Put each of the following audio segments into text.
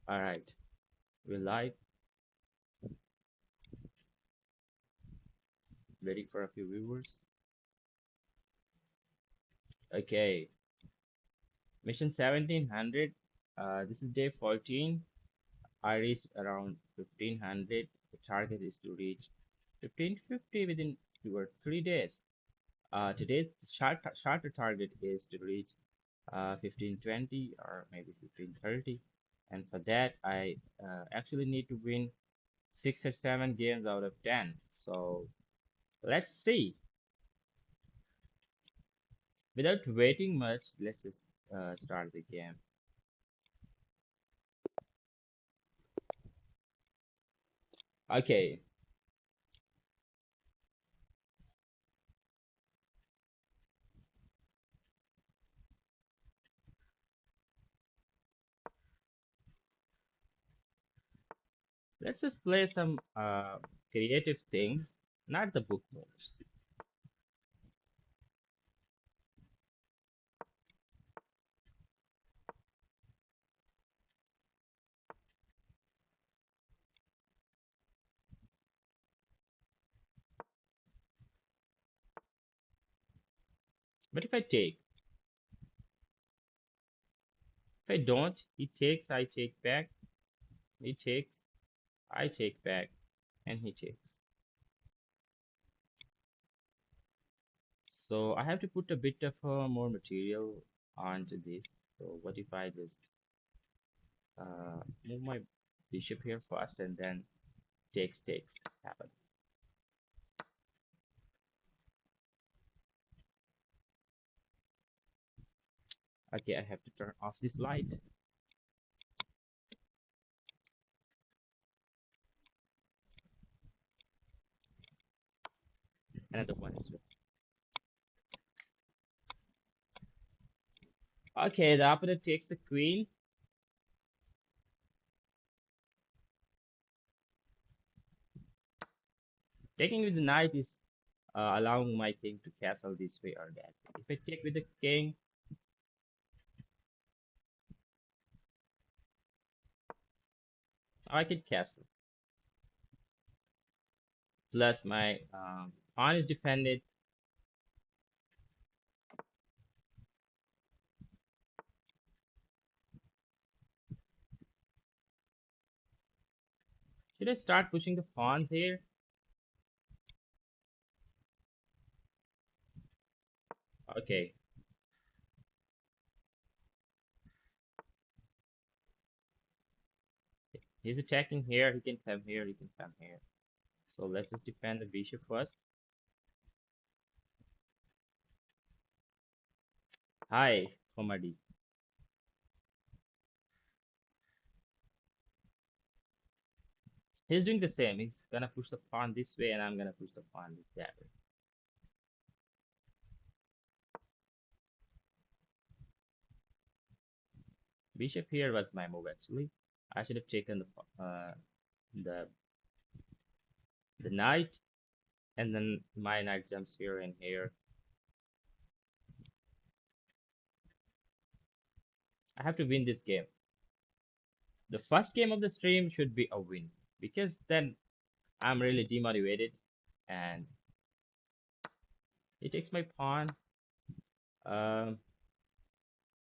All right, we're live, waiting for a few viewers. Okay, mission 1700. This is day 14. I reached around 1500. The target is to reach 1550 within 2 or 3 days. Today's shorter target is to reach 1520 or maybe 1530. And for that, I actually need to win 6 or 7 games out of 10. So let's see. Without waiting much, let's just start the game. Okay, let's just play some creative things, not the book moves. But if I don't, he takes, I take back, he takes, I take back, and he takes. So I have to put a bit of more material onto this. So what if I just move my bishop here first and then takes happen. Okay, I have to turn off this light. Another one as well. Okay, the opponent takes the queen. Taking with the knight is allowing my king to castle this way or that. If I take with the king, I can castle. Plus my pawn is defended. Should I start pushing the pawns here? Okay, he's attacking here. He can come here. He can come here. So let's just defend the bishop first. Hi, Komadi. He's doing the same. He's gonna push the pawn this way, and I'm gonna push the pawn that way. Bishop here was my move actually. I should have taken the the knight, and then my knight jumps here and here. I have to win this game. The first game of the stream should be a win because then I'm really demotivated, and he takes my pawn um,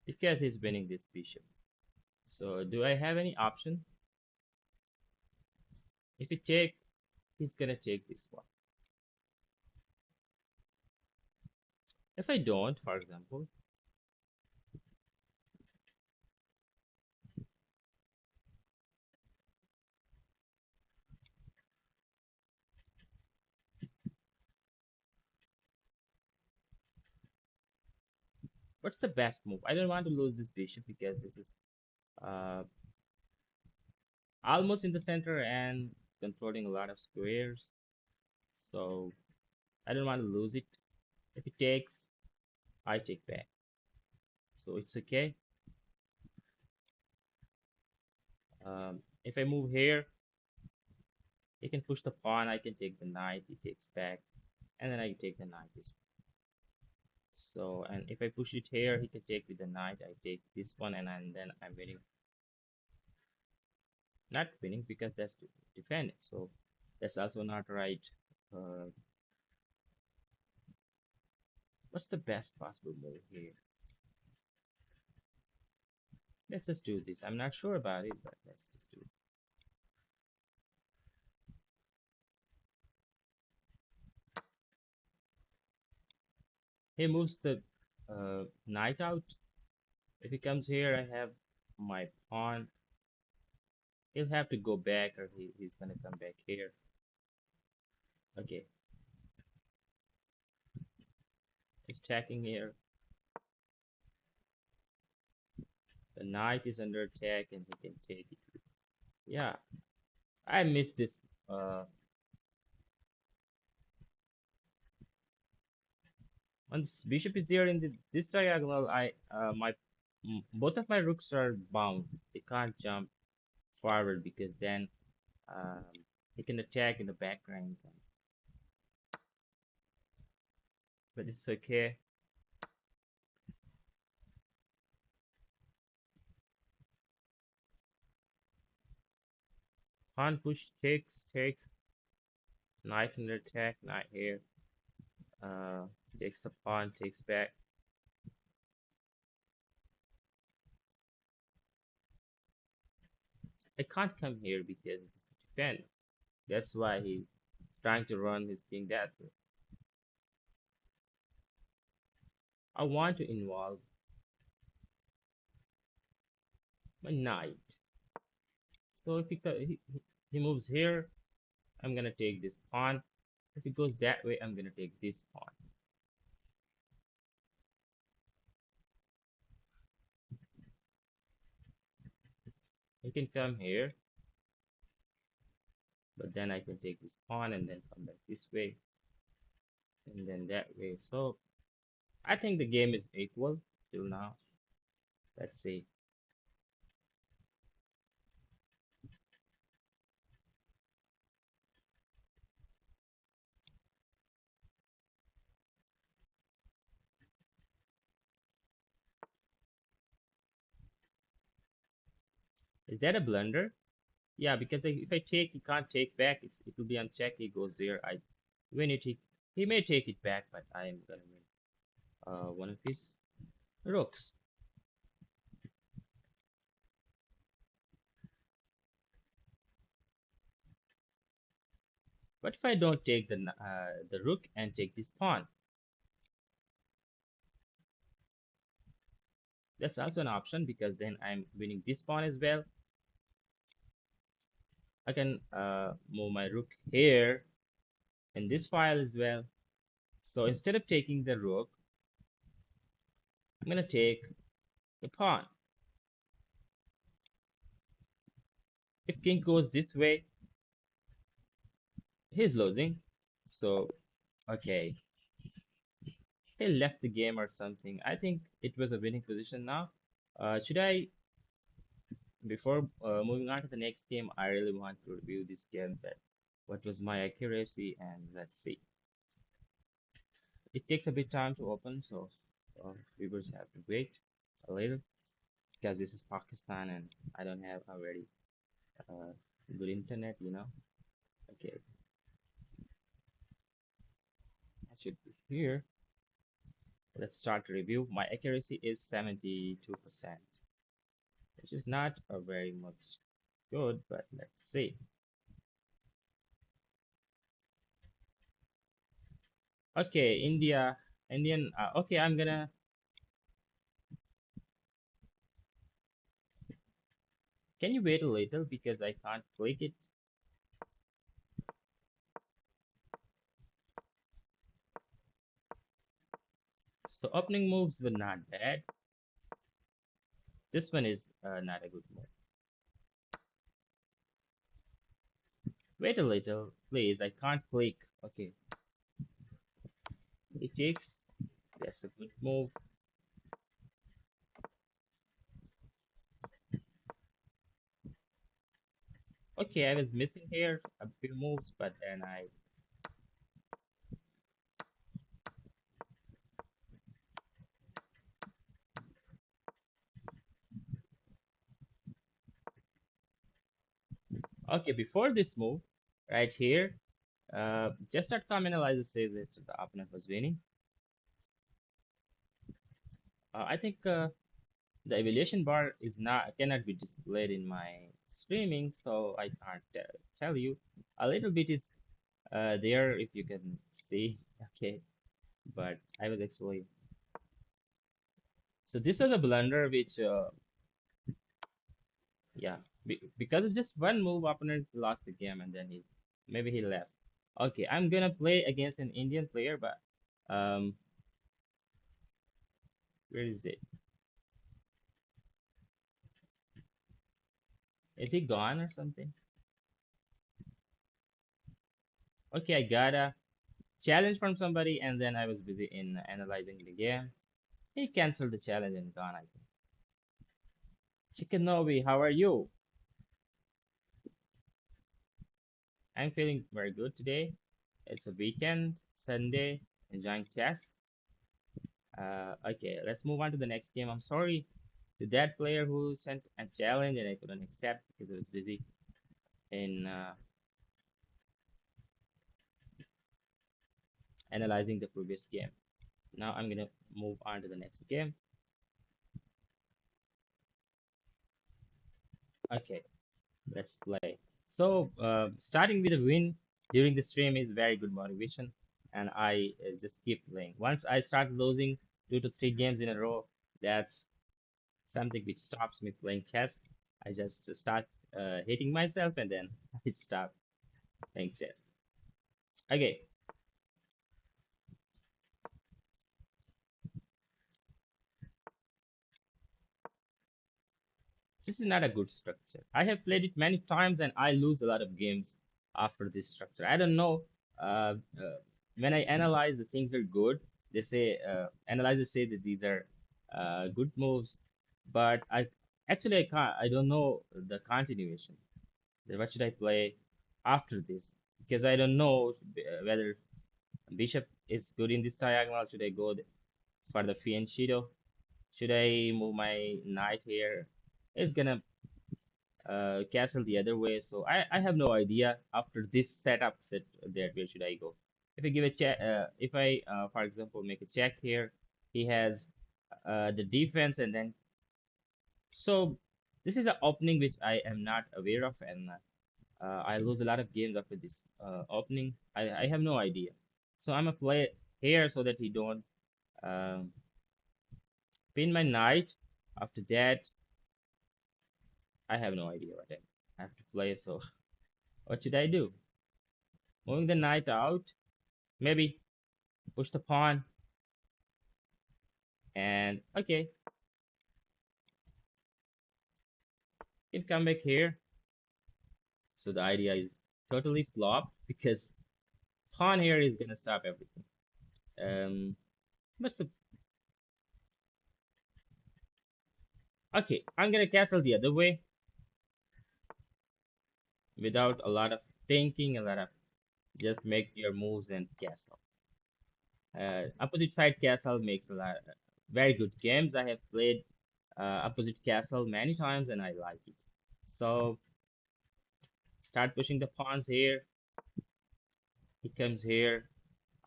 because he's winning this bishop. So do I have any option? If he take, he's gonna take this one. If I don't, for example, what's the best move? I don't want to lose this bishop because this is uh, almost in the center and controlling a lot of squares. So I don't want to lose it. If it takes, I take back. So it's okay. If I move here, he can push the pawn. I can take the knight. He takes back, and then I take the knight. So, and if I push it here, he can take with the knight. I take this one, and then I'm waiting. Not winning because that's defending. So that's also not right. Uh, what's the best possible move here? Let's just do this. I'm not sure about it, but let's just do it. He moves the knight out. If he comes here, I have my pawn. He'll have to go back, or he's gonna come back here. Okay, he's checking here. The knight is under attack, and he can take it. Yeah, I missed this. Uh, Once bishop is here in this diagonal, both of my rooks are bound. They can't jump forward because then um, he can attack in the background. But it's okay. Pawn push takes knight under attack, knight here. Uh, takes the pawn, takes back. I can't come here because it's a defend. That's why he's trying to run his king that way. I want to involve my knight. So if he moves here, I'm gonna take this pawn. If it goes that way, I'm gonna take this pawn. He can come here, but then I can take this pawn and then come back this way and then that way. So I think the game is equal till now. Let's see. Is that a blunder? Yeah, because if I take, he can't take back. It will be unchecked. He goes there. I win it. He may take it back, but I am gonna win. One of his rooks. What if I don't take the rook and take this pawn? That's also an option because then I'm winning this pawn as well. I can move my rook here in this file as well. So instead of taking the rook, I'm gonna take the pawn. If king goes this way, he's losing. So okay, he left the game or something. I think it was a winning position now. Should I, before moving on to the next game, I really want to review this game. That what was my accuracy, and let's see. It takes a bit time to open, so viewers have to wait a little because this is Pakistan and I don't have already uh, good internet. Okay, I should be here. Let's start the review. My accuracy is 72%, which is not a very much good, but let's see. Okay, Indian. Okay, I'm gonna. Can you wait a little because I can't click it? So opening moves were not bad. This one is not a good move. Wait a little, please. I can't click. Okay, it takes. That's a good move. Okay, I was missing here a few moves, but then I. Okay, before this move, right here, just.com analyzer says that the opponent was winning. I think the evaluation bar is not cannot be displayed in my streaming, so I can't tell you. A little bit is there if you can see. Okay, but I was actually so this was a blunder which yeah because it's just one move opponent lost the game and then he maybe he left. Okay, I'm gonna play against an Indian player, but um where is it? Is he gone or something? Okay, I got a challenge from somebody and then I was busy in analyzing the game. He canceled the challenge and gone, I think. Chicken Novi, how are you? I'm feeling very good today. It's a weekend, Sunday, enjoying chess. Okay, let's move on to the next game. I'm sorry to that player who sent a challenge and I couldn't accept because I was busy in analyzing the previous game. Now I'm gonna move on to the next game. Okay, let's play. So, starting with a win during the stream is very good motivation, and I just keep playing. Once I start losing 2 to 3 games in a row, that's something which stops me playing chess. I just start hating myself, and then I stop playing chess. Okay, this is not a good structure. I have played it many times and I lose a lot of games after this structure. I don't know. When I analyze the things are good, they say analyzers say that these are good moves, but I can't. I don't know the continuation. What should I play after this? Because I don't know whether bishop is good in this diagonal. Should I go for the fianchetto? Should I move my knight here? It's gonna castle the other way. So I have no idea after this setup set there where should I go. If I give a check, if I for example make a check here, he has the defense and then so this is an opening which I am not aware of and I lose a lot of games after this opening. I have no idea. So I'm gonna play here so that he don't um, pin my knight. After that, I have no idea what I have to play. So what should I do? Moving the knight out, maybe push the pawn, and okay, can come back here. So the idea is totally flop because pawn here is gonna stop everything. But okay, I'm gonna castle the other way without a lot of thinking, a lot of just make your moves and castle. Opposite side castle makes a lot very good games. I have played opposite castle many times and I like it. So start pushing the pawns here. He comes here.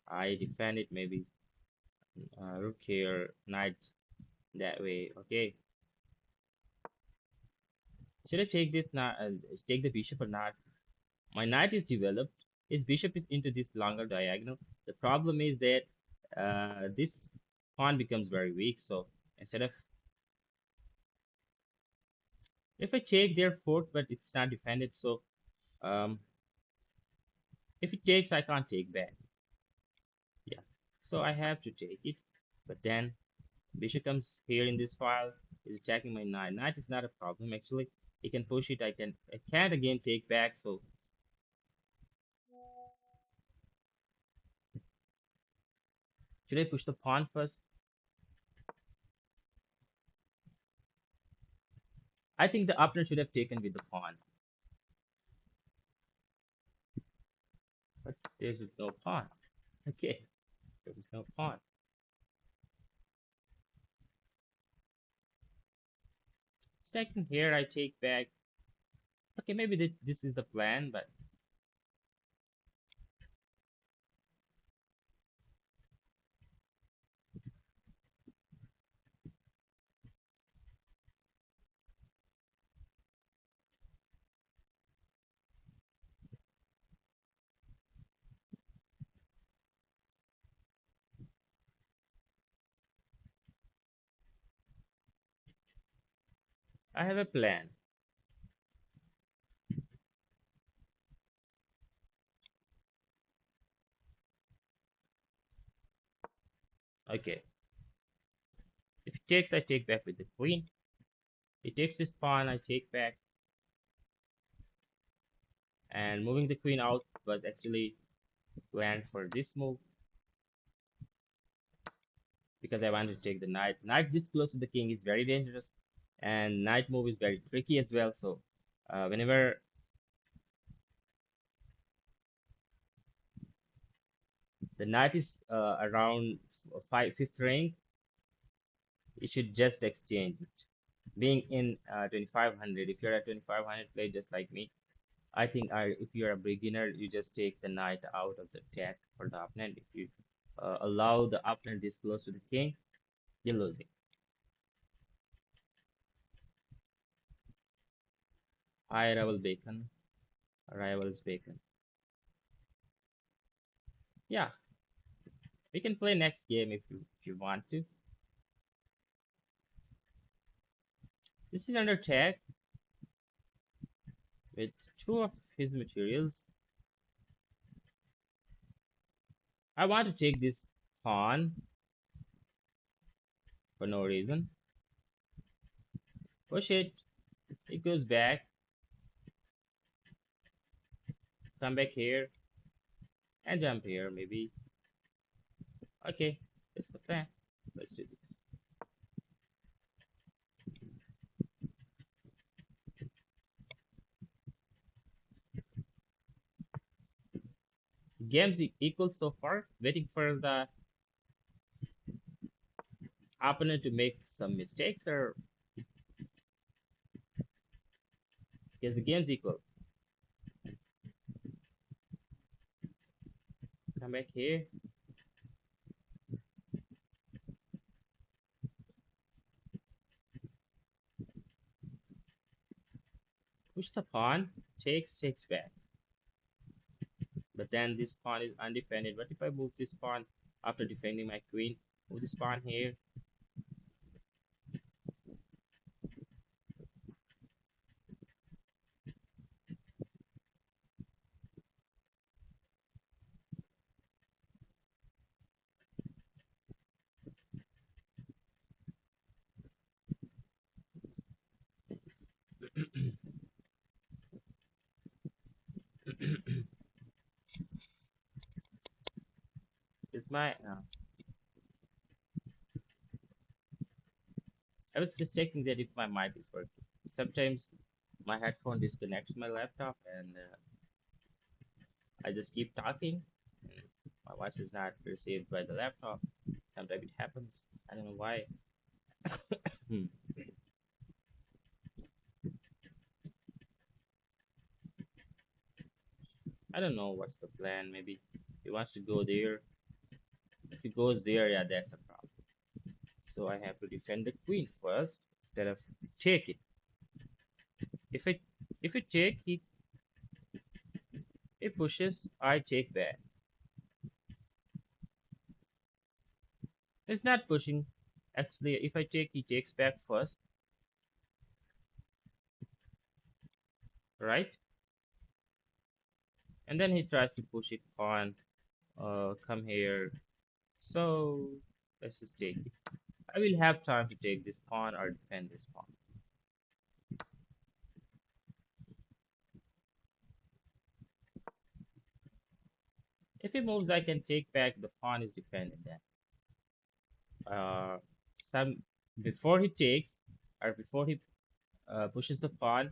I defend it maybe rook here, knight that way. Okay, should I take this now? Take the bishop or not? My knight is developed. His bishop is into this longer diagonal. The problem is that this pawn becomes very weak. So instead of if I take their fort, but it's not defended. So um, if it takes, I can't take back. Yeah, so I have to take it. But then bishop comes here in this file, is attacking my knight. Knight is not a problem actually. He can push it. I can't again take back. So should I push the pawn first? I think the opponent should have taken with the pawn, but there's no pawn. Okay, there was no pawn. Second here, I take back. Okay, maybe this is the plan, but I have a plan. Okay, if he takes, I take back with the queen. He takes this pawn, I take back, and moving the queen out was actually planned for this move because I want to take the knight. Knight this close to the king is very dangerous, and knight move is very tricky as well. So, whenever the knight is around fifth rank, you should just exchange it. Being in 2500, if you're at 2500, play just like me. I think if you're a beginner, you just take the knight out of the attack for the opponent. If you allow the opponent this close to the king, you're losing. Hi, Rival Bacon. Rivals Bacon. Yeah, we can play next game if you want to. This is under attack with two of his materials. I want to take this pawn for no reason. Push it. It goes back. Come back here and jump here maybe. Okay, that's the plan. Let's do this. Games equal so far. Waiting for the opponent to make some mistakes, or is the game's equal? Come back here. Push the pawn. Takes back. But then this pawn is undefended. What if I move this pawn after defending my queen? Move this pawn here. Is my I was just checking that if my mic is working. Sometimes my headphone disconnects my laptop, and I just keep talking. And my voice is not received by the laptop. Sometimes it happens. I don't know why. Hmm. I don't know what's the plan. Maybe he wants to go there. If he goes there, yeah, that's a problem. So I have to defend the queen first instead of take it. If it if it take, he pushes. I take back. It's not pushing. Actually, if I take, he takes back first, right? And then he tries to push it on. Come here. So let's just take it. I will have time to take this pawn or defend this pawn. If he moves, I can take back. The pawn is defended then. Some before he takes or before he pushes the pawn,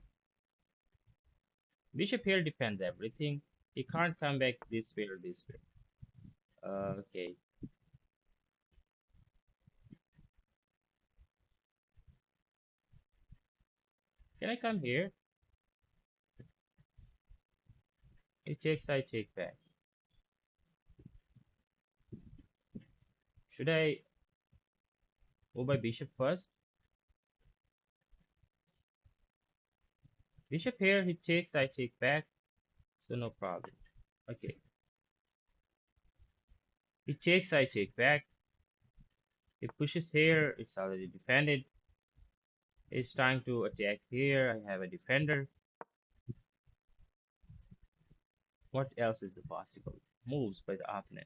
bishop here defends everything. He can't come back this way or this way. Okay. Can I come here? He takes, I take back. Should I move my bishop first? Bishop here, he takes, I take back, so no problem. Okay, he takes, I take back. He pushes here, it's already defended. He's trying to attack here. I have a defender. What else is the possible moves by the opponent?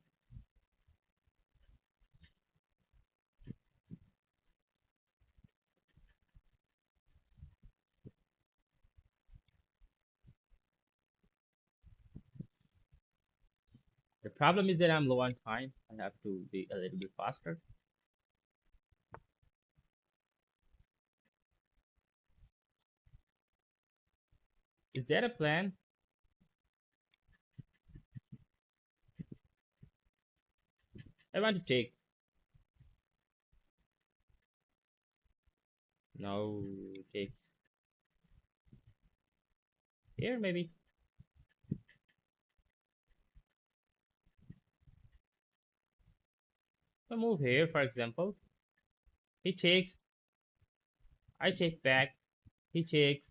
The problem is that I'm low on time. I have to be a little bit faster. Is that a plan? I want to take. No, takes here maybe. A move here, for example. He takes. I take back. He takes.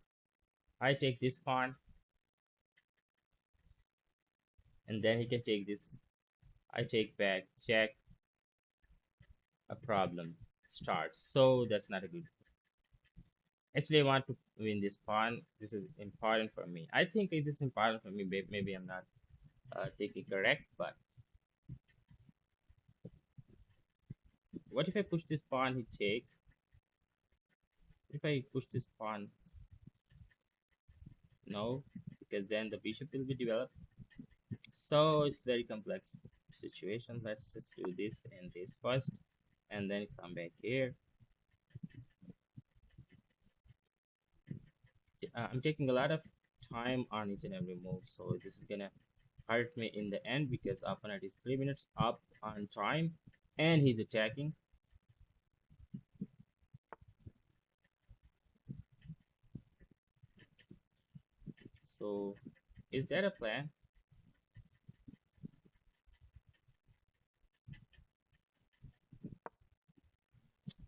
I take this pawn, and then he can take this. I take back. Check. A problem starts. So that's not a good. Actually, I want to win this pawn. This is important for me. I think it is important for me. Maybe I'm not taking correct, but what if I push this pawn? He takes. If I push this pawn, no, because then the bishop will be developed. So it's very complex situation. Let's just do this and this first, and then come back here. I'm taking a lot of time on each and every move, so this is gonna hurt me in the end because opponent is 3 minutes up on time, and he's attacking. So is that a plan?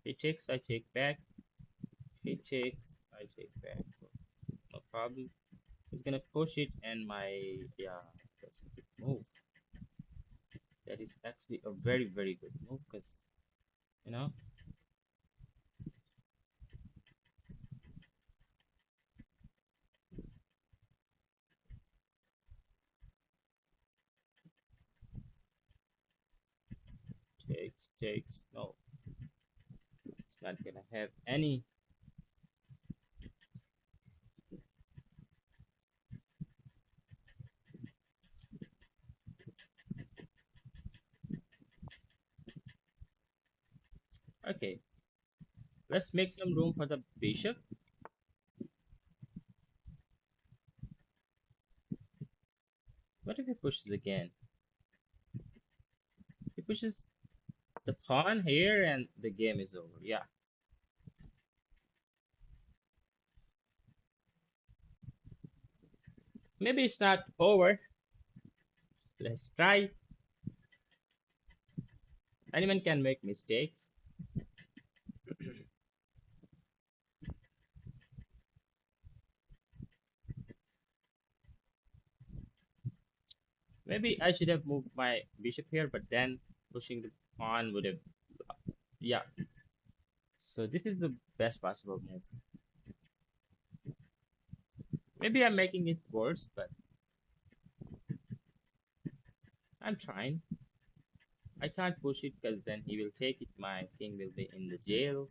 He takes, I take back. He takes, I take back. So no problem. He's gonna push it, and my yeah, that's a good move. That is actually a very very good move because you know takes. No, it's not gonna have any. Okay, let's make some room for the bishop. What if he pushes again? He pushes the pawn here, and the game is over. Yeah, maybe it's not over. Let's try. Anyone can make mistakes. Maybe I should have moved my bishop here, but then pushing the pawn would have. Yeah, so this is the best possible move. Maybe I'm making it worse, but I'm trying. I can't push it because then he will take it. My king will be in the jail.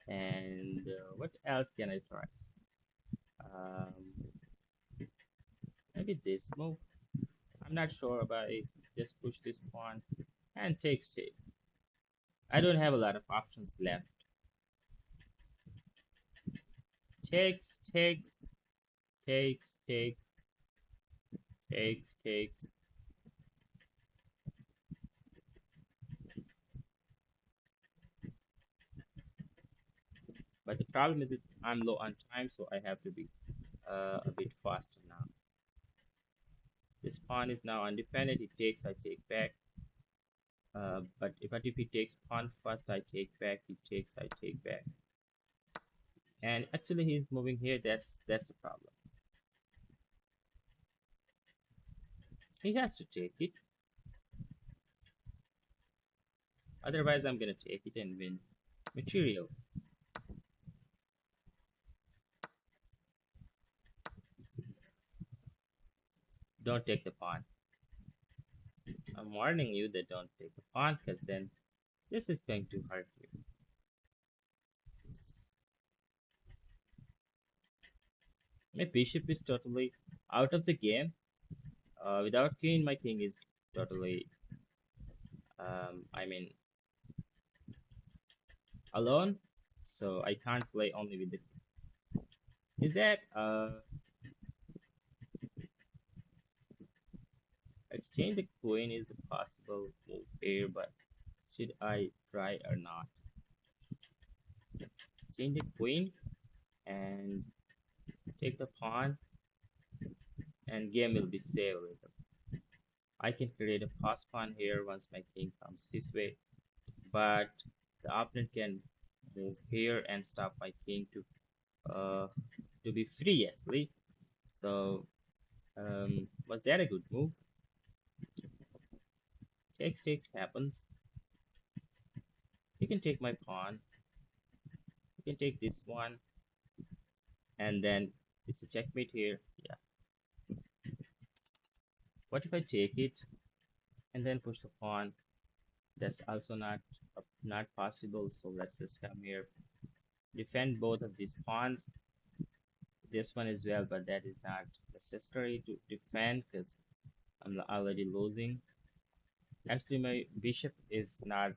And what else can I try? Um, maybe this move. I'm not sure about it. Just push this pawn and take. I don't have a lot of options left. Takes, takes, takes. But the problem is that I'm low on time, so I have to be a bit faster now. This pawn is now undefended. He takes, I take back. But if he takes pawn first, I take back. He takes, I take back. And actually, he's moving here. That's the problem. He has to take it. Otherwise, I'm gonna take it and win material. Don't take the pawn. I'm warning you that don't take the pawn because then this is going to hurt you. My bishop is totally out of the game. Without queen, my king is totally, I mean, alone. So I can't play only with the. Is that exchange the queen is a possible move here, but should I try or not? Exchange the queen and take the pawn, and game will be saved. I can create a pass pawn here once my king comes this way, but the opponent can move here and stop my king uh to be free actually. So was that a good move? Takes happens. You can take my pawn. You can take this one, and then it's a checkmate here. Yeah. What if I take it and then push the pawn? That's also not possible. So let's just come here, defend both of these pawns. This one as well, but that is not necessary to defend because I'm already losing. Actually, my bishop is not.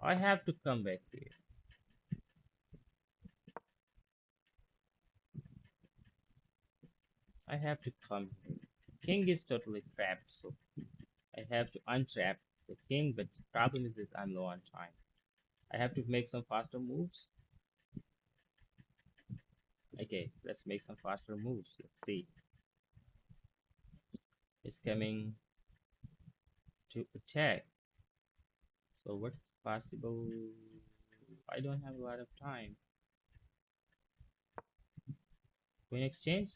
I have to come back here. I have to come here. King is totally trapped, so I have to untrap the king, but the problem is that I'm low on time. I have to make some faster moves. Okay, let's make some faster moves. Let's see. It's coming to attack. So what's possible? I don't have a lot of time. Queen exchange?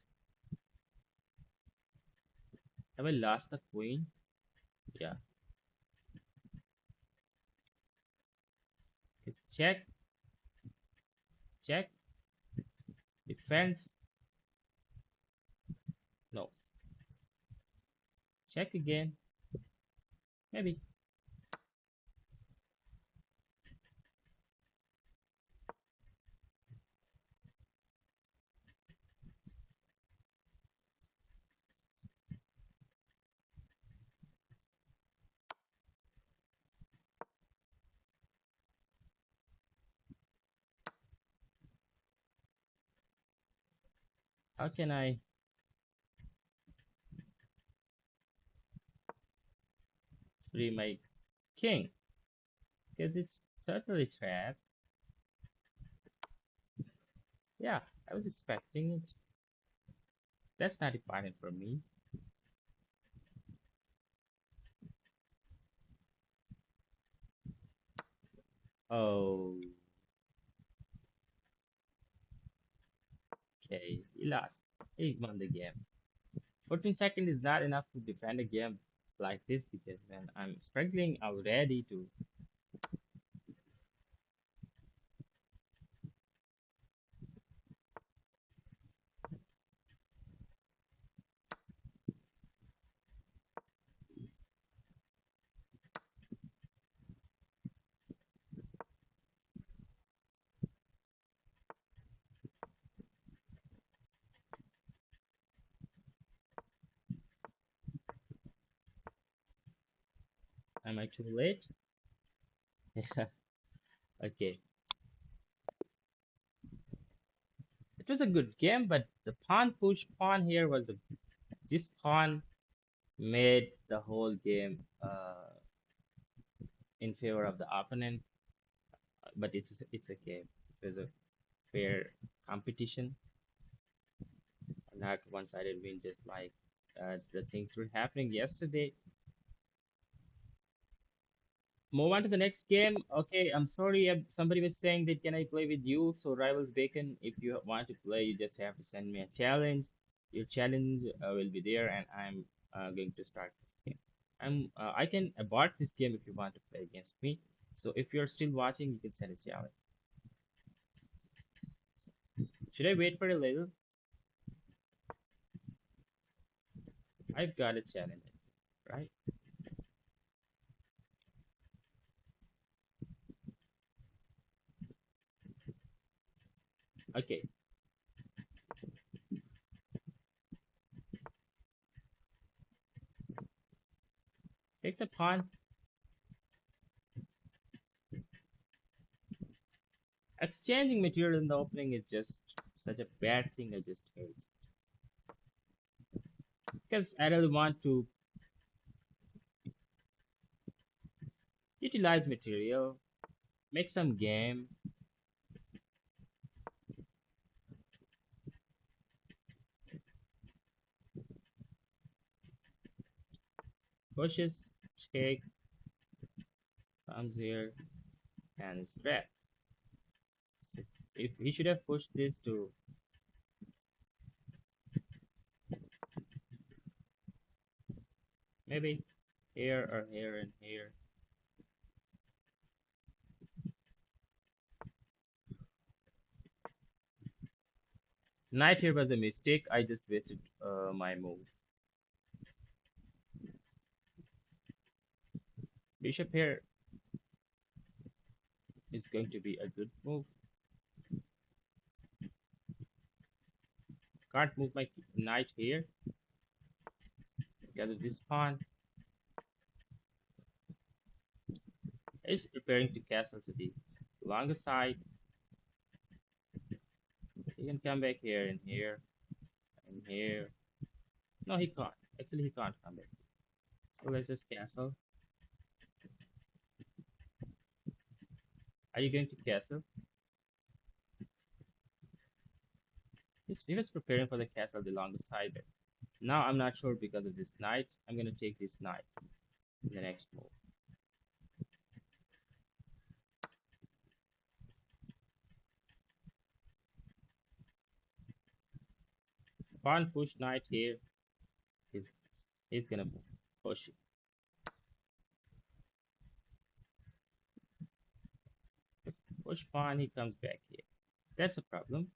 Have I lost the queen? Yeah. It's check, check, defense. No. Check again. Maybe. How can I free my king? Because it's totally trapped. Yeah, I was expecting it. That's not important for me. Oh, okay. He lost. He won the game. 14 seconds is not enough to defend a game like this because when I'm struggling already to. Am I too late? Okay. It was a good game, but the pawn push pawn here was this pawn made the whole game in favor of the opponent. But it's a game. It was a fair competition, not one-sided win, just like the things were happening yesterday. Move on to the next game. Okay, I'm sorry. Somebody was saying that can I play with you? So Rivals Bacon, if you want to play, you just have to send me a challenge. Your challenge will be there, and I'm going to start this game. I can abort this game if you want to play against me. So if you're still watching, you can send a challenge. Should I wait for a little? I've got a challenge, right? Okay, take the pawn. Exchanging material in the opening is just such a bad thing. I just hate because I really want to utilize material, make some game, pushes, take, comes here, and scrap. So if he should have pushed this to maybe here or here and here. Knight here was a mistake. I just wasted my move. Bishop here is going to be a good move. Can't move my knight here because of this pawn. Is preparing to castle to the longer side. He can come back here and here and here. No, he can't. Actually, he can't come back. So let's just castle. Are you going to castle? He was preparing for the castle the longer side. But now I'm not sure because of this knight. I'm going to take this knight in the next move. Pawn push knight here. He's, he's going to push it. Push pawn, he comes back here. That's a problem.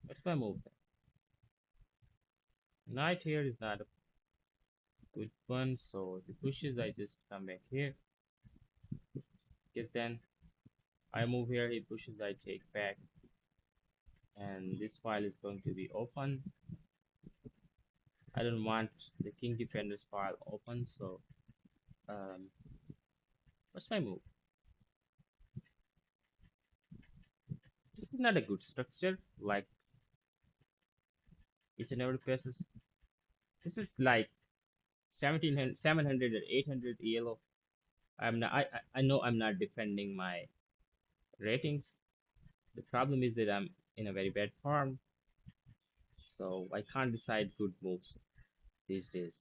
What's my move then? Knight here is not a good one, so if he pushes, I just come back here. Because then I move here, he pushes, I take back. And this file is going to be open. I don't want the king defenders file open, so um, what's my move? This is not a good structure, like each and every piece is, this is like 1700, 700 or 800 ELO. I know I'm not defending my ratings. The problem is that I'm in a very bad form, so I can't decide good moves these days.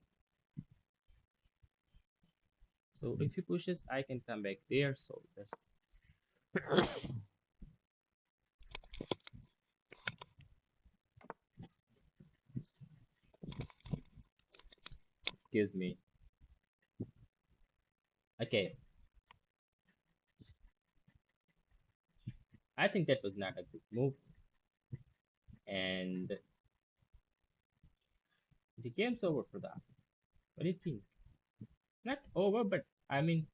So if he pushes, I can come back there. So that's gives me okay. I think that was not a good move, and the game's over for that. What do you think? Not over, but I mean,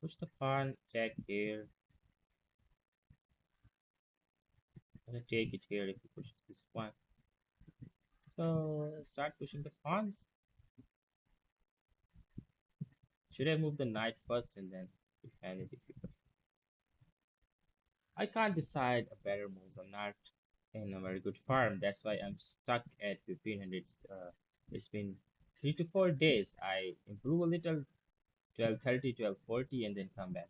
push the pawn, check here. I'm gonna take it here if he pushes this one. So start pushing the pawns. Should I move the knight first and then defend it if you I can't decide a better move or not, in a very good farm. That's why I'm stuck at 1500. It's been 3 to 4 days. I improve a little, 1230, 1240, and then come back.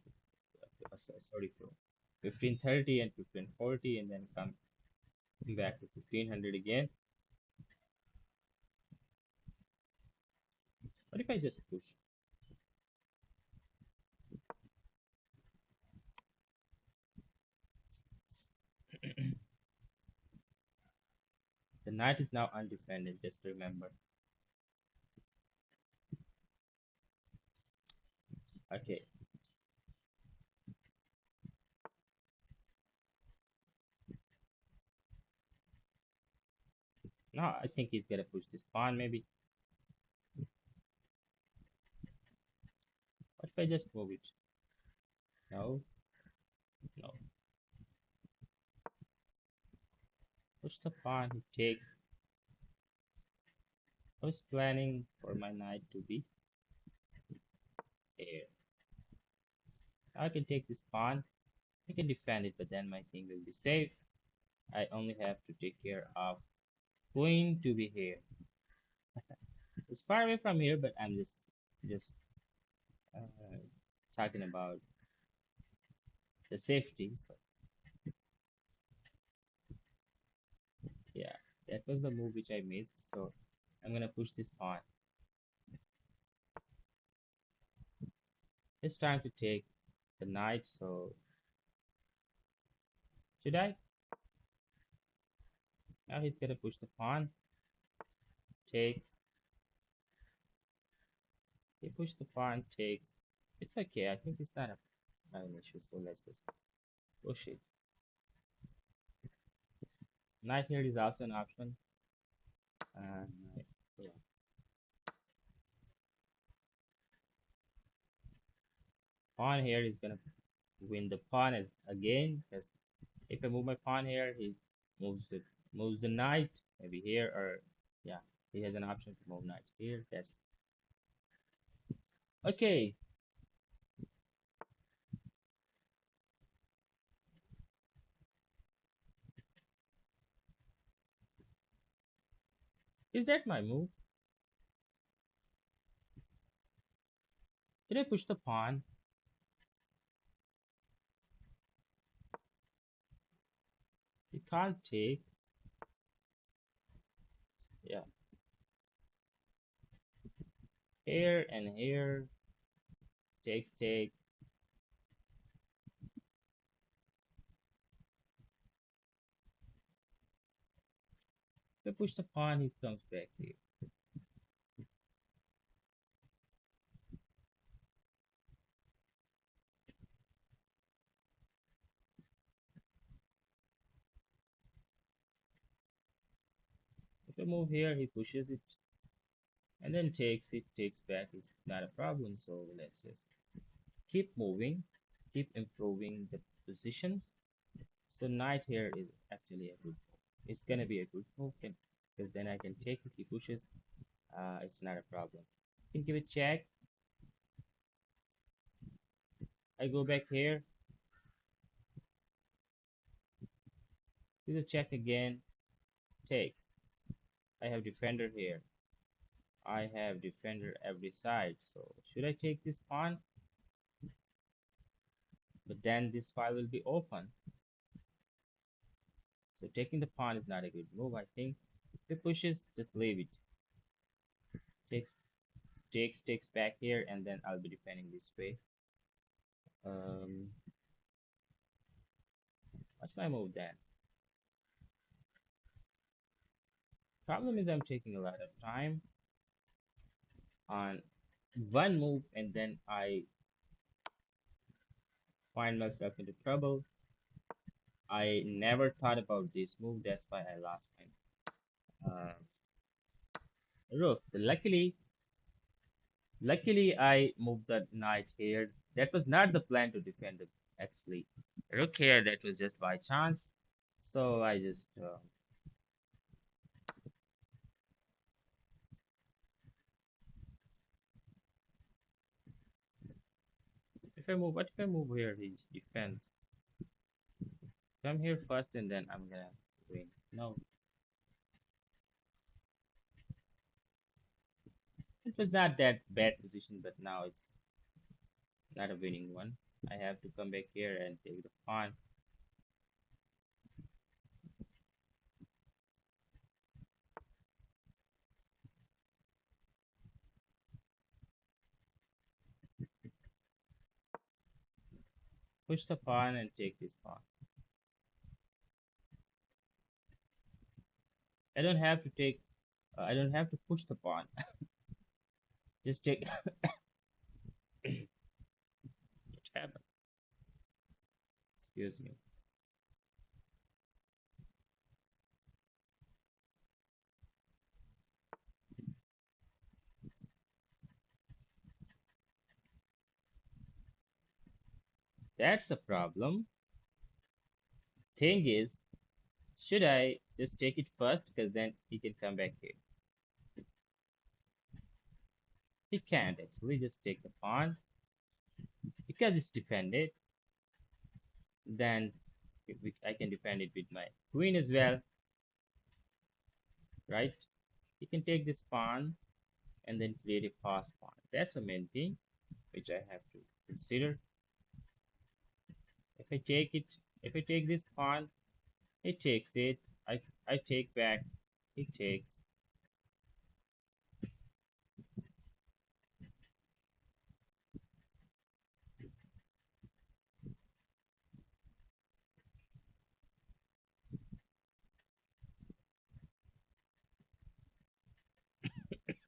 Sorry, bro. 1530 and 1540, and then come back to 1500 again. What if I just push? The knight is now undefended, just remember. Okay, now I think he's gonna push this pawn, maybe. What if I just move it? No, no. Push the pawn, he takes. I was planning for my knight to be here. I can take this pawn. I can defend it, but then my king will be safe. I only have to take care of queen to be here. It's far away from here, but I'm just uh, talking about the safety. So yeah, that was the move which I missed. So I'm gonna push this pawn. It's trying to take the knight. So should I? Now he's gonna push the pawn. Takes. He pushed the pawn. Takes. It's okay. I think it's not an issue. So let's just push it. Knight here is also an option. And yeah, pawn here is gonna win the pawn as, again because if I move my pawn here, he moves the knight maybe here or yeah, he has an option to move knight here. That's okay. Is that my move? Did I push the pawn? He can't take. Yeah, here and here takes. If I push the pawn, he comes back here. If I move here, he pushes it and then takes it, takes back. It's not a problem. So let's just keep moving, keep improving the position. So knight here is actually a good move. It's gonna be a good move because then I can take it. He pushes. It's not a problem. You can give it check. I go back here. Do the check again. Takes. I have defender here. I have defender every side. So should I take this pawn? But then this file will be open. So taking the pawn is not a good move, I think. If it pushes, just leave it. Takes, takes back here, and then I'll be defending this way. Um, what's my move then? Problem is I'm taking a lot of time on one move, and then I find myself into trouble. I never thought about this move. That's why I lost my rook. Luckily, I moved the knight here. That was not the plan to defend the actually rook here. That was just by chance. So I just if I move, what if I move here? He defends. Come here first, and then I'm gonna win. No, it was not that bad position, but now it's not a winning one. I have to come back here and take the pawn. Push the pawn and take this pawn. I don't have to take. I don't have to push the pawn. Just take. Excuse me. That's the problem. Thing is, should I just take it first because then he can come back here? He can't actually just take the pawn because it's defended. Then I can defend it with my queen as well, right? He can take this pawn and then create a fast pawn. That's the main thing which I have to consider. If I take it, if I take this pawn, he takes it. I take back. He takes.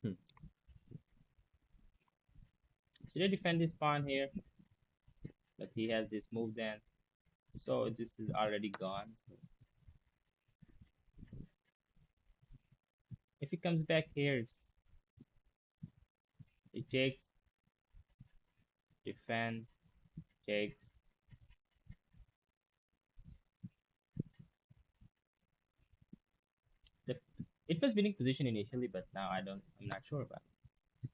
Hmm. Should I defend this pawn here? But he has this move then. So this is already gone. So if he comes back here, he takes, defend, takes. The, it was winning position initially, but now I'm not sure about it.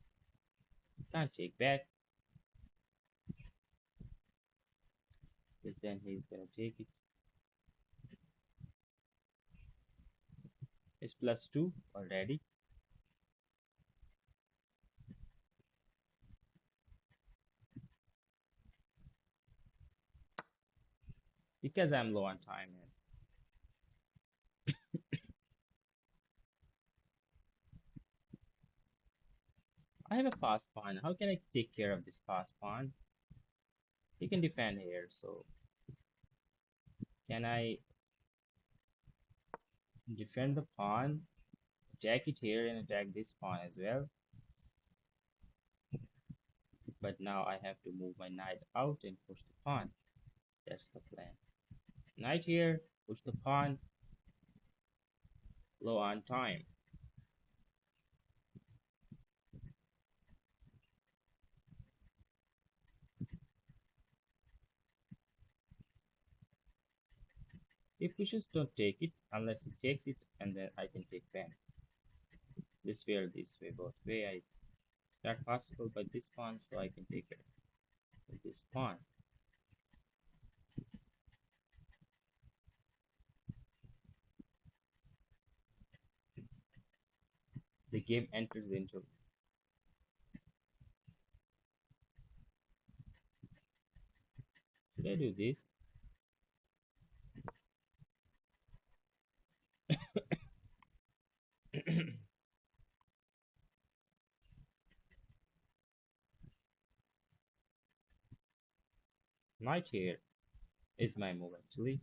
Can't take back, because then he's gonna take it. It's +2 already. Because I'm low on time. And I have a pass pawn. How can I take care of this pass pawn? He can defend here, so can I defend the pawn, attack it here, and attack this pawn as well? But now I have to move my knight out and push the pawn. That's the plan. Knight here, push the pawn, low on time. If pushes don't take it, unless he takes it, and then I can take back. This way or this way, both way. It's not possible by this pawn, so I can take it with this pawn. The game enters into. Should I do this? Knight here is my move actually.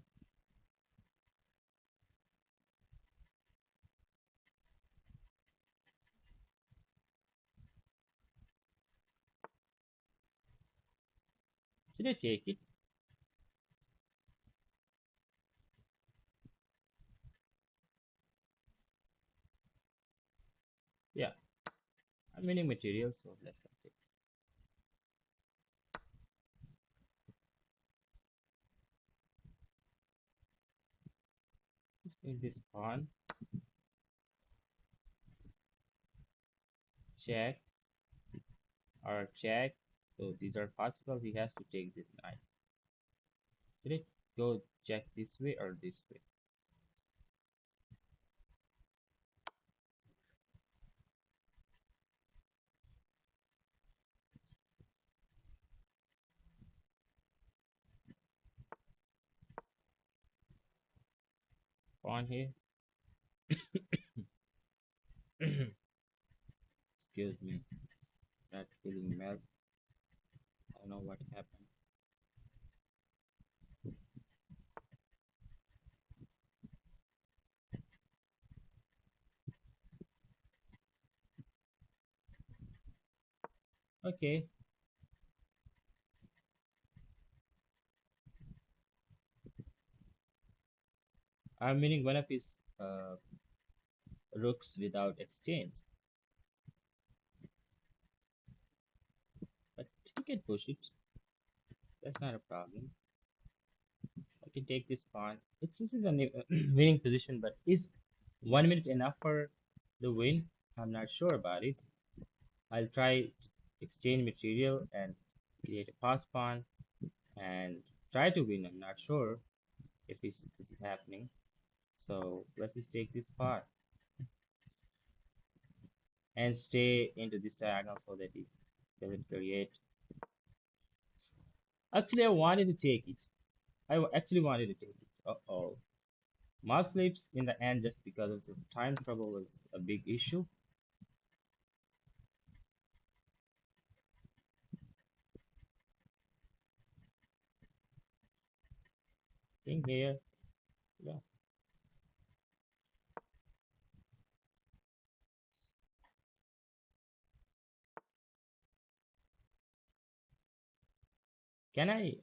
Should I take it? Yeah, I'm winning material, so let's just take. Let's make this pawn. Check or check. So these are possible. He has to take this knight. Should I go check this way or this way? pawn here. Excuse me, not feeling well. I don't know what happened. Okay, I'm winning one of his rooks without exchange, but he can push it. That's not a problem. I can take this pawn. This is a winning position, but is 1 minute enough for the win? I'm not sure about it. I'll try to exchange material and create a pass pawn and try to win. I'm not sure if this is happening. So let's just take this pawn and stay into this diagonal so that it doesn't create. Actually, I wanted to take it. Actually wanted to take it. Uh-oh. Mouse slips in the end just because of the time trouble was a big issue. Thing here. Yeah. Can I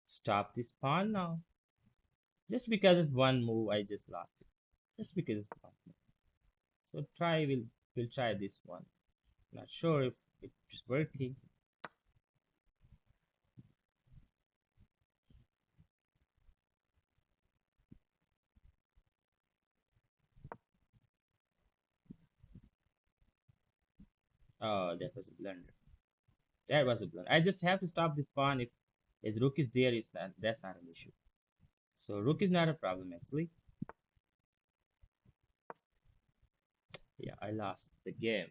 stop this pawn now? Just because it's one move, I just lost it. Just because it's one move. So we'll try this one. Not sure if it's working. Oh, that was a blunder. That was a blunder. I just have to stop this pawn if his rook is there. Is that that's not an issue. So rook is not a problem actually. Yeah, I lost the game.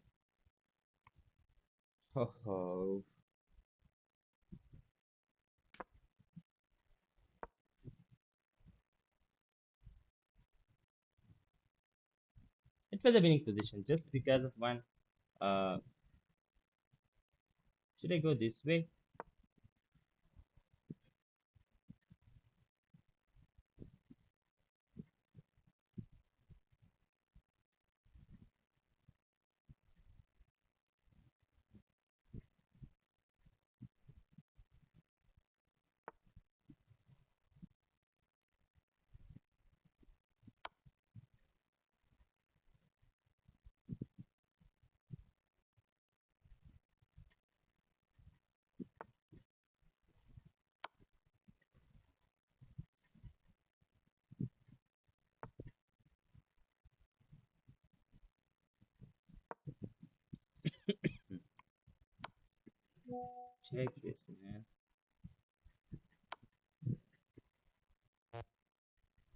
Ho ho. It was a winning position just because of one. Uh, should I go this way? Check this, man.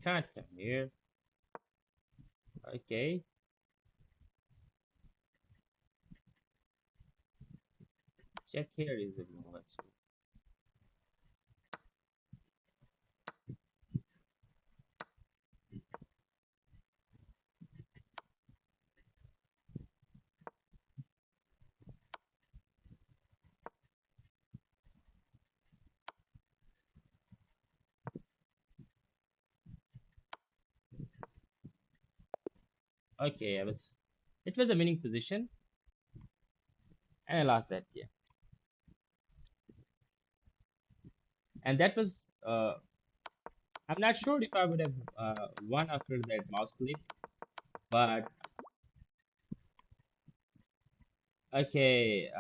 Can't come here. Okay. Check here is a move actually. Okay, I was. It was a winning position, and I lost that game. And that was. I'm not sure if I would have won after that mouse clip, but okay.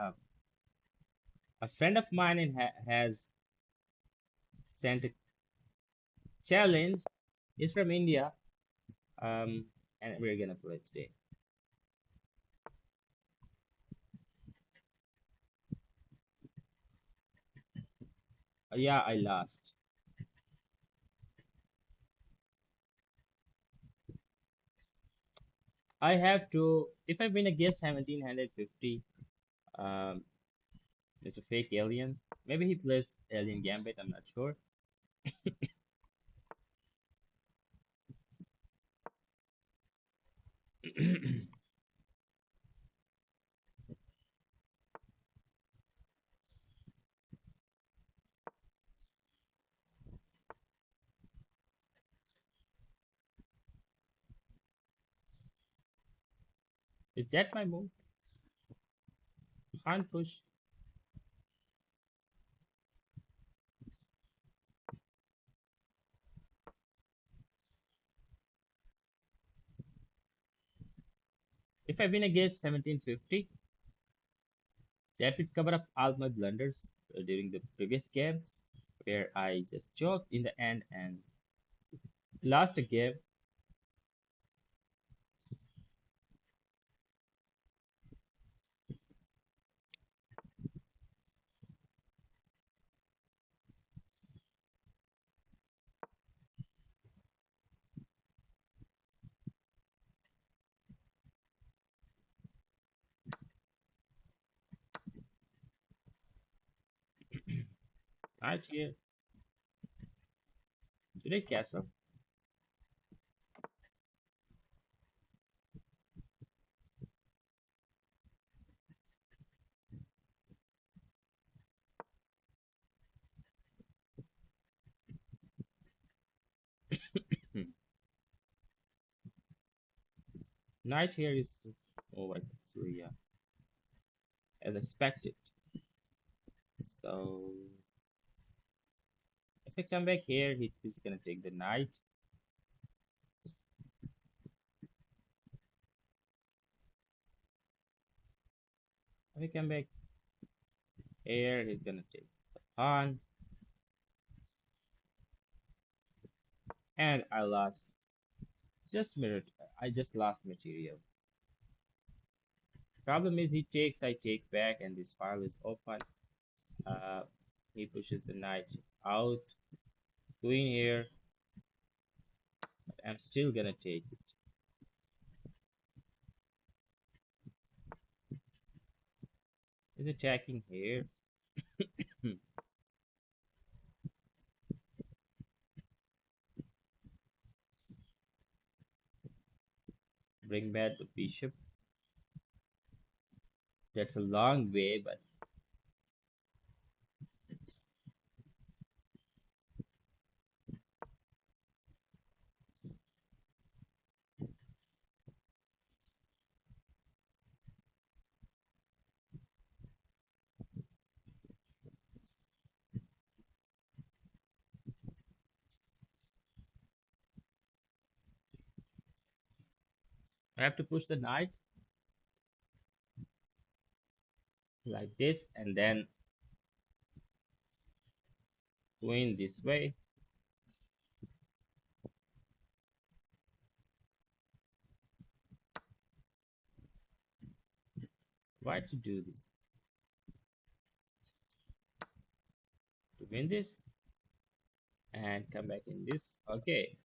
A friend of mine has sent a challenge. He's from India, um, and we're gonna play today. Yeah, I lost. I have to. If I win against 1750, um, it's a fake alien. Maybe he plays Alien Gambit. I'm not sure. Is that my move? Can't push. If I win against 1750, that would cover up all my blunders during the previous game, where I just choked in the end and lost the game. Right here, today castle. Hmm. Knight here is oh, actually, yeah, as expected. So if I come back here, he's gonna take the knight. If I come back here, he's gonna take the pawn, and I lost just mirror. I just lost material. Problem is he takes, I take back, and this file is open. Uh, he pushes the knight out, queen here, but I'm still gonna take it. He's attacking here. Hmm. Bring back the bishop. That's a long way, but I have to push the knight like this, and then queen this way. Why to do this? To win this and come back in this. Okay.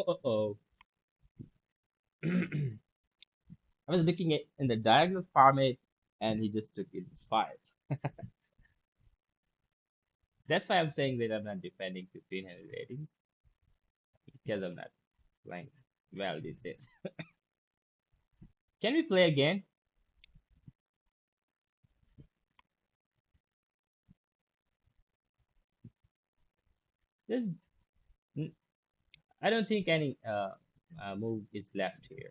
Uh-oh. I was looking at in the diagonal format, and he just took it 5. That's why I'm saying that I'm not defending 1500 ratings because I'm not playing well these days. Can we play again? There's, n- I don't think any move is left here.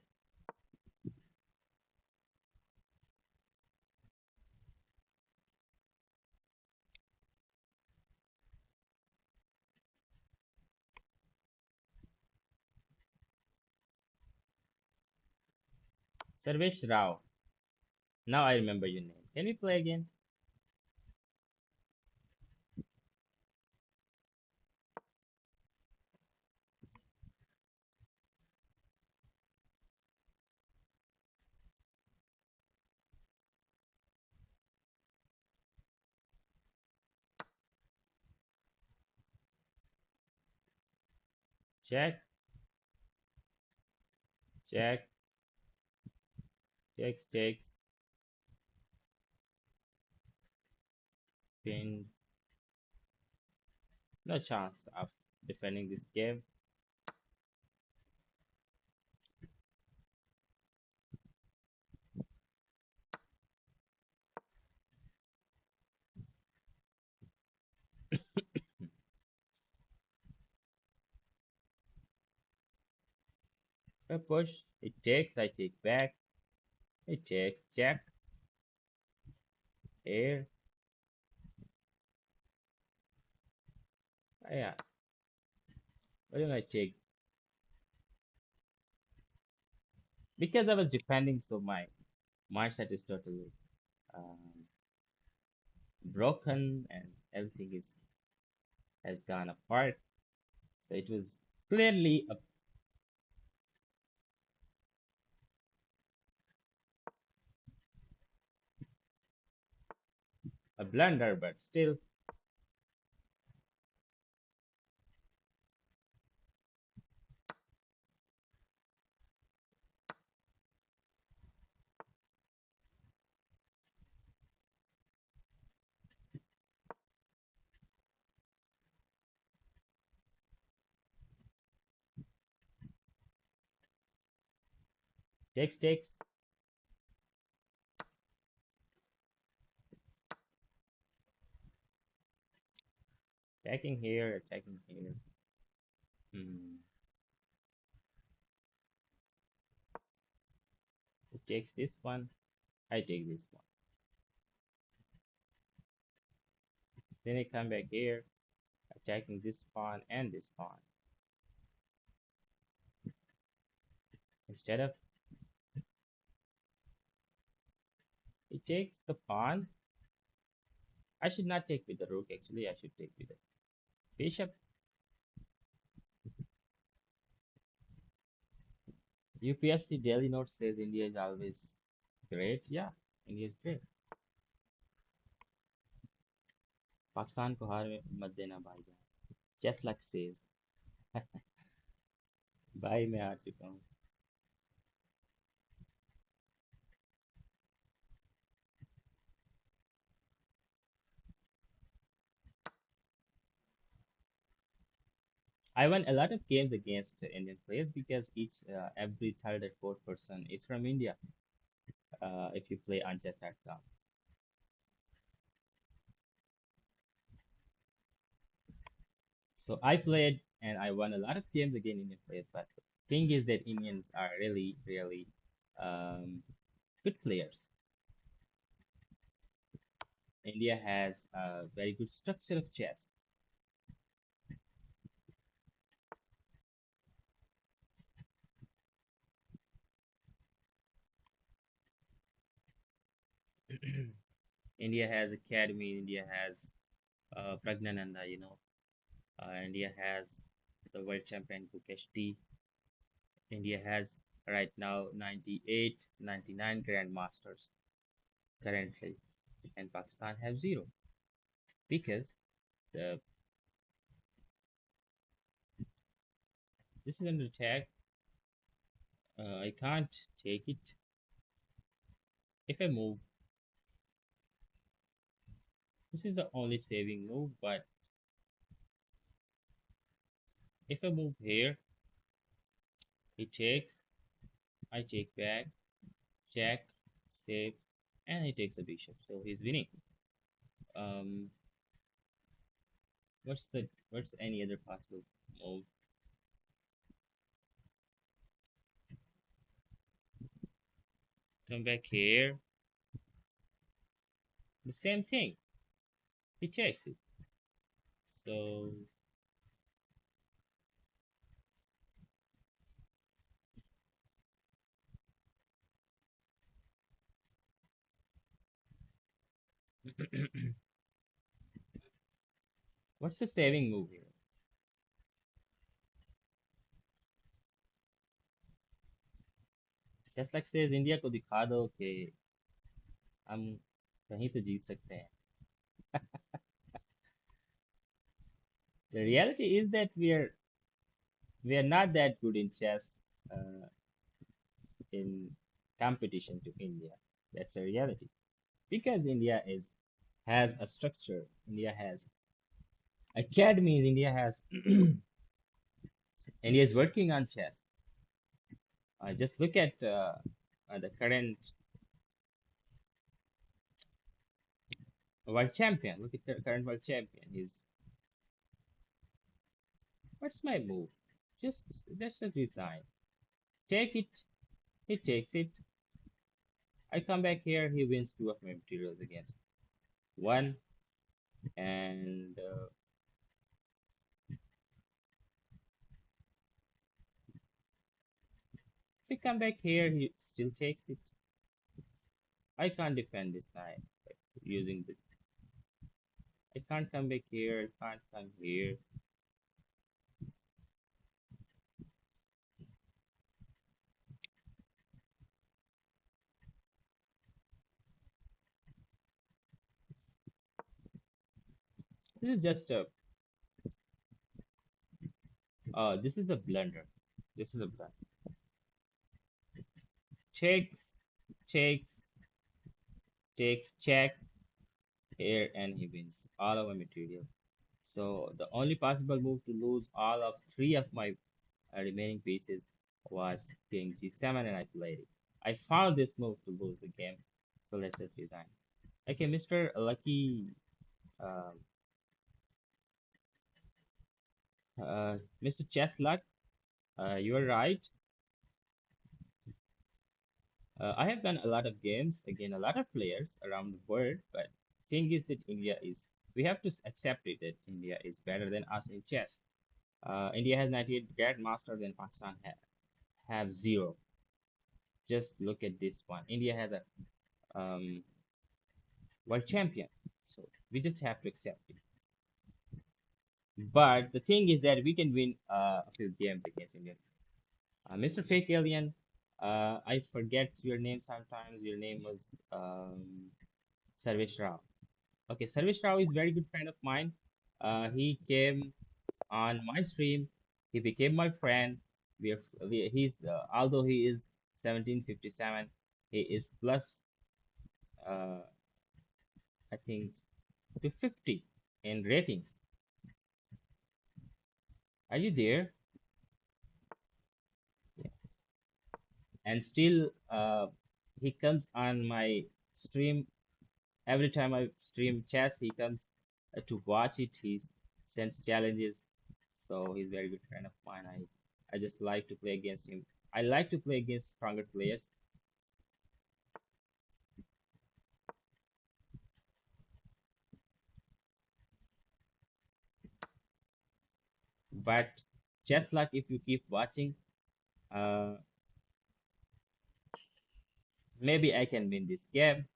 Sarvesh Rao. Now I remember your name. Can we play again? Check, check, takes, pin. No chance of defending this game. If I push, it takes, I take back, it takes, check, here, yeah, why don't I take? Because I was defending, so my mindset is totally um, broken and everything is has gone apart. So it was clearly a blunder, but still, takes, attacking here, attacking here. Hmm. It takes this one, I take this one. Then I come back here, attacking this pawn and this pawn. Instead of it takes the pawn, I should not take with the rook actually, I should take with the bishop. UPSC Daily Note says India is always great. Yeah, India is great. Pakistan को हार में मत देना भाईजान. Just like says. भाई मैं हार चुका हूँ. I won a lot of games against Indian players because every third or fourth person is from India. If you play on chess.com. So I played and I won a lot of games against Indian players. But the thing is that Indians are really, really um, good players. India has a very good structure of chess. India has academy. India has Pragnananda, India has the world champion Gukesh T. India has right now 98, 99 grandmasters currently, and Pakistan have zero because the this is under attack. I can't take it. If I move, this is the only saving move. But if I move here, he takes. I take back, check, save, and he takes a bishop. So he's winning. Um, what's any other possible move? Come back here. The same thing. He checks it. So what's the saving move here? Just like says India को दिखा दो कि हम कहीं तो जीत सकते हैं. The reality is that we are not that good in chess in competition to India. That's the reality. Because India is has a structure. India has academies. India has India is working on chess. Just look at the current world champion. Look at the current world champion. He's what's my move? Just resign. Take it. He takes it. I come back here. He wins two of my materials against one, and I come back here. He still takes it. I can't defend this knight using the. I can't come back here. I can't come here. This is just a. This is a blunder. This is a blunder. Takes, takes, takes, check here, and he wins all of my material. So the only possible move to lose all of three of my remaining pieces was king g7, and I played it. I found this move to lose the game, so let's just resign. Okay, Mr. Lucky, um, Mr. Chess Luck, you are right. I have done a lot of games against a lot of players around the world, but thing is that we have to accept it that India is better than us in chess. India has 98 grandmasters and Pakistan have zero. Just look at this one. India has a world champion, so we just have to accept it. But the thing is that we can win a few games against India. Mr. Fake Alien, I forget your name sometimes. Your name was Sarvesh Rao. Okay, Sarvesh Rao is very good friend of mine. He came on my stream. He became my friend. He's although he is 1757, he is plus I think to 50 in ratings. Are you there? Yeah. And still, he comes on my stream every time I stream chess. He comes to watch it. He sends challenges. So he's a very good friend of mine. I just like to play against him. I like to play against stronger players, but just like if you keep watching, uh, maybe I can win this game.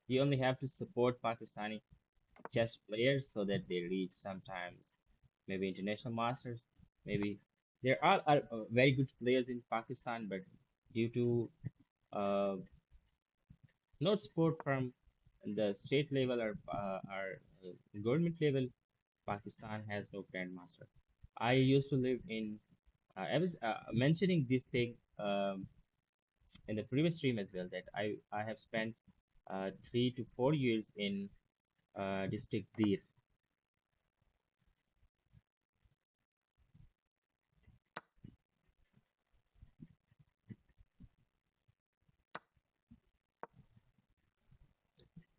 You only have to support Pakistani chess players so that they reach sometimes maybe international masters. Maybe there are very good players in Pakistan, but due to uh, not support from the state level or government level, Pakistan has no grandmaster. I used to live in. I was mentioning this thing in the previous stream as well that I have spent 3 to 4 years in district Dir.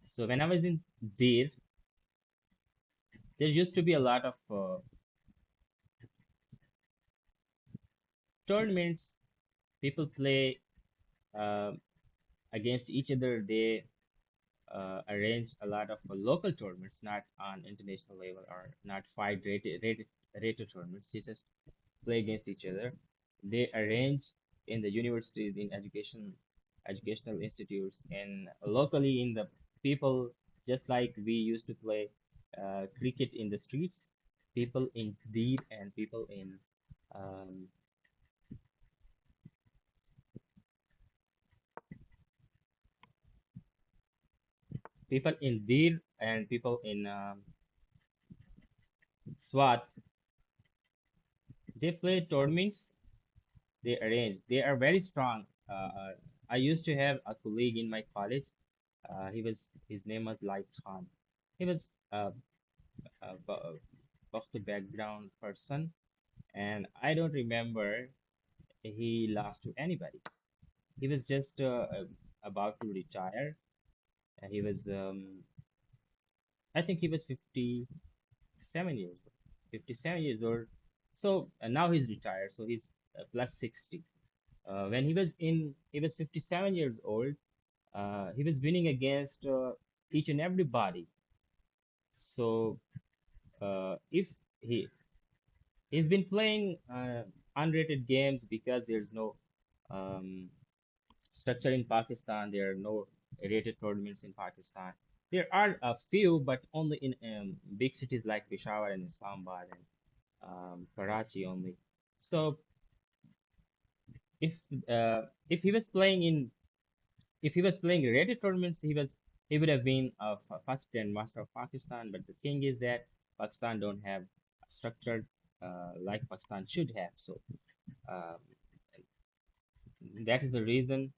So when I was in Dir, there used to be a lot of tournaments. People play uh, against each other. They arrange a lot of local tournaments, not on international level or not fight rated tournaments. They just play against each other. They arrange in the universities, in educational institutes, and locally in the people, just like we used to play cricket in the streets. People in Deed and um, people in Deed and people in SWAT, they play tournaments. They arrange. They are very strong. I used to have a colleague in my college. His name was Lai Khan. He was uh, of the background person, and I don't remember he lost to anybody. He was just about to retire. And he was, I think he was 57 years old. 57 years old, So now he's retired. So he's plus 60. When he was 57 years old. He was winning against each and everybody. So if he he's been playing unrated games because there's no um, structure in Pakistan. There are no rated tournaments in Pakistan. There are a few, but only in big cities like Peshawar and Islamabad and Karachi only. So if if he was playing in if he was playing rated tournaments, he would have been first grandmaster of Pakistan. But the thing is that Pakistan don't have a structure like Pakistan should have. So um, that is the reason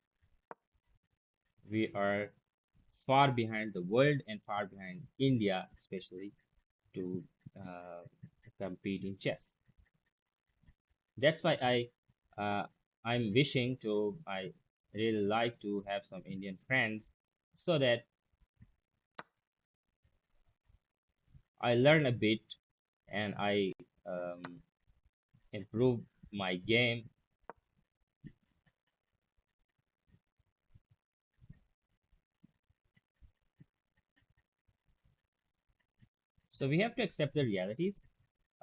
we are far behind the world and far behind India, especially to uh, compete in chess. That's why I'm wishing to I really like to have some Indian friends so that I learn a bit and I um, improve my game. So we have to accept the realities.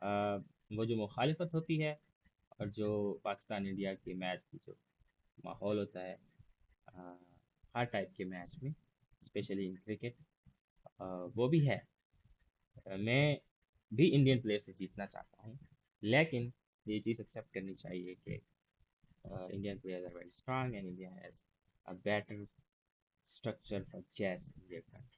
uh, वो जो मुखालिफत होती है और जो Pakistan India के match की जो माहौल होता है uh, हर टाइप के मैच में स्पेशली इन क्रिकेट वो भी है। मैं भी इंडियन प्लेयर से जीतना चाहता हूँ, लेकिन ये चीज़ एक्सेप्ट करनी चाहिए कि Indian players are very strong and India has a better structure for chess in their country.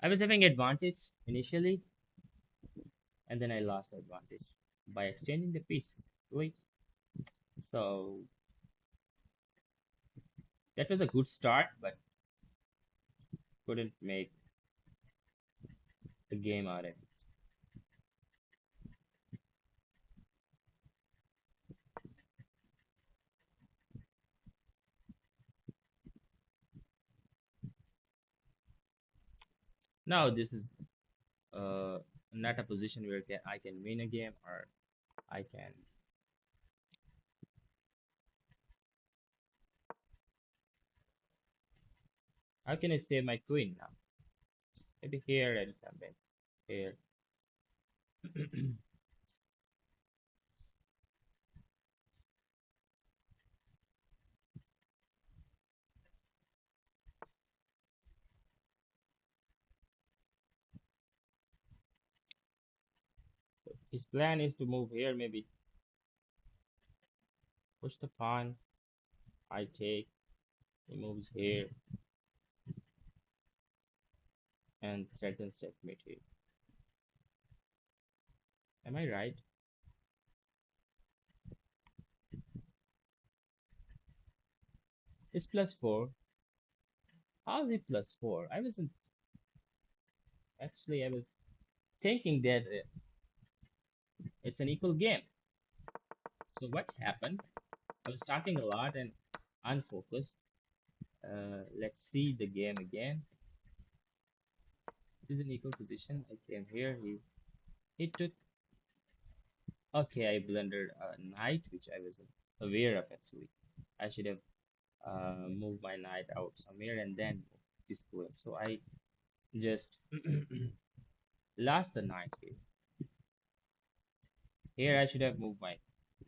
I was having advantage initially, and then I lost the advantage by exchanging the pieces. Like, so that was a good start, but couldn't make the game out of it. Now this is uh, not a position where I can win a game or I can. How can I save my queen now? Maybe here and come back here. His plan is to move here, maybe push the pawn. I take. He moves here and threatens checkmate here. Am I right? It's plus four. How's it plus four? I wasn't actually. I was thinking that it's an equal game. So what happened? I was talking a lot and unfocused. Let's see the game again. This is an equal position. I came here. He took. Okay, I blundered a knight, which I wasn't aware of actually. I should have moved my knight out somewhere and then this queen. So I just lost the knight here. Here I should have moved my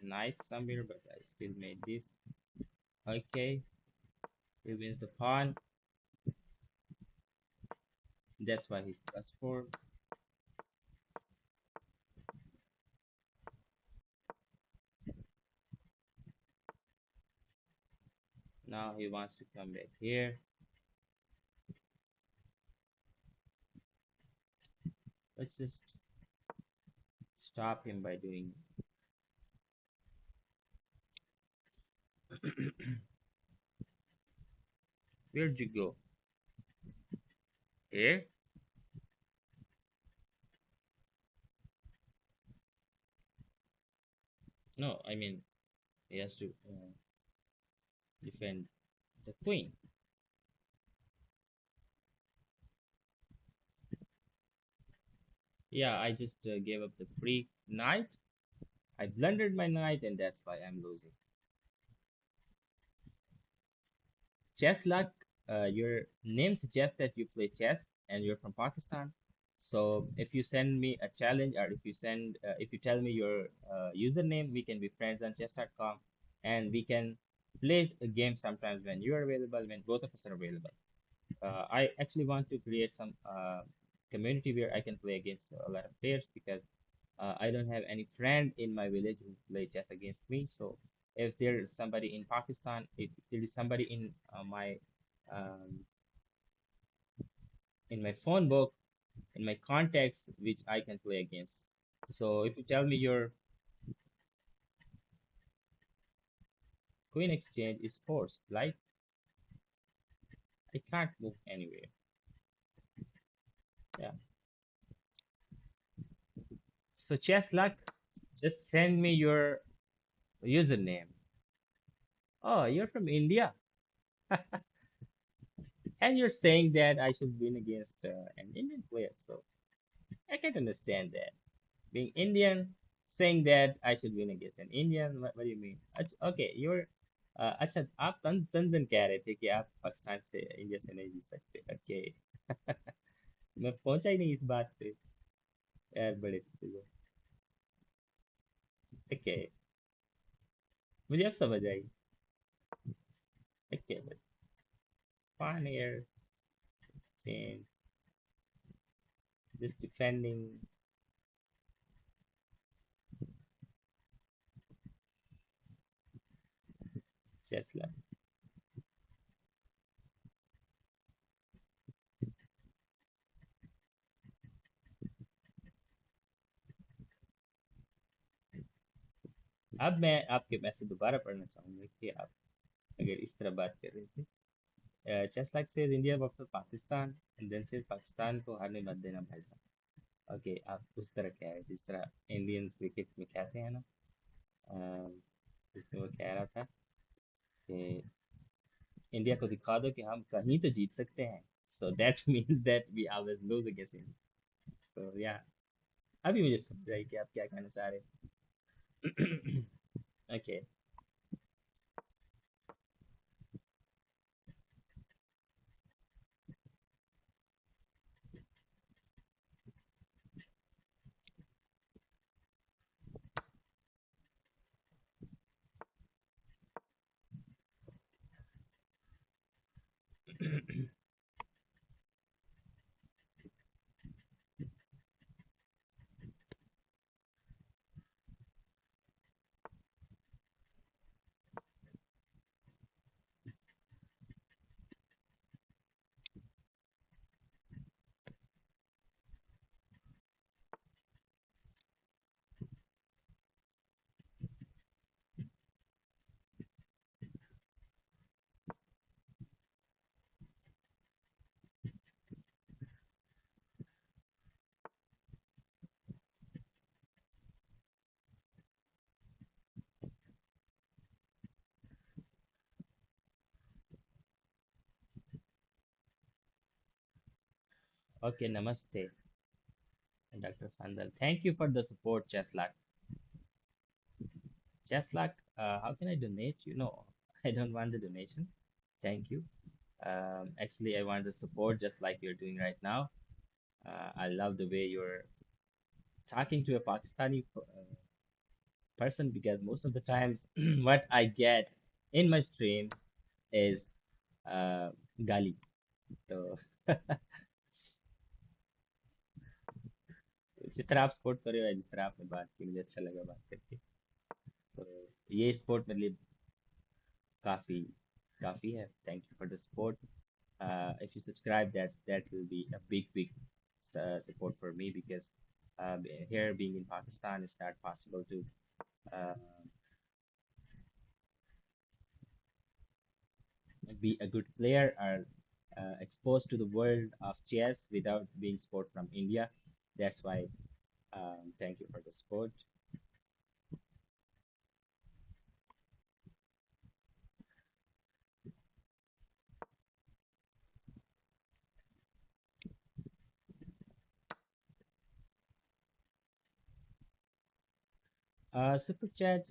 knight somewhere, but I still made this. Okay, he wins the pawn. That's why he's plus four. Now he wants to come back here. Let's just stop him by doing. Where'd you go? Here? No, I mean he has to defend the queen. Yeah, I just gave up the free knight. I blundered my knight, and that's why I'm losing. Chess luck. Your name suggests that you play chess and you're from Pakistan. So if you send me a challenge, or if you tell me your username, we can be friends on chess.com, and we can play a game sometimes when you are available, when both of us are available. I actually want to create some community where I can play against a lot of players because I don't have any friend in my village who play chess against me. So if there is somebody in Pakistan, if there is somebody um, in my phone book, in my contacts, which I can play against. So if you tell me your queen exchange is forced, like I can't move anywhere. Yeah. So chess luck, just send me your username. Oh, you're from India. And you're saying that I should win against an Indian player. So I can't understand that. Being Indian, saying that I should win against an Indian, what do you mean? Okay, you're अच्छा आप तंजन कह रहे थे कि आप पाकिस्तान से India से नहीं जीत सकते ओके मैं पहुंचा ही नहीं इस बात पे यार बड़े ओके मुझे अब समझ आई okay Pioneer exchange just defending Tesla. अब मैं आपके मैसेज दोबारा पढ़ना चाहूंगा कि आप अगर इस तरह बात कर रहे थे just like says India versus Pakistan and then says Pakistan को हारने मत देना भाईजान ओके आप उस तरह कह रहे हैं जिस तरह इंडियंस क्रिकेट में कहते हैं ना अ, जिसमें वो कह रहा था कि इंडिया को दिखा दो कि हम कहीं तो जीत सकते हैं so that means that we always lose against India so yeah अभी मुझे समझ आई कि आप क्या कहना चाह रहे हैं okay okay namaste Dr. Fandal thank you for the support Cheslak Cheslak how can I donate you know I don't want the donation thank you actually I want the support just like you're doing right now I love the way you're talking to a Pakistani person because most of the times what I get in my stream is gali. So जिस तरह आप support कर रहे हो जिस तरह आपने बात की मुझे अच्छा लगा बात करके तो ये सपोर्ट मेरे लिए काफी काफी है thank you for the support if you subscribe that will be a big support for me because here being in Pakistan it's not possible to uh, be a good player or exposed to the world of chess without being sport from India. That's why thank you for the support. Super chat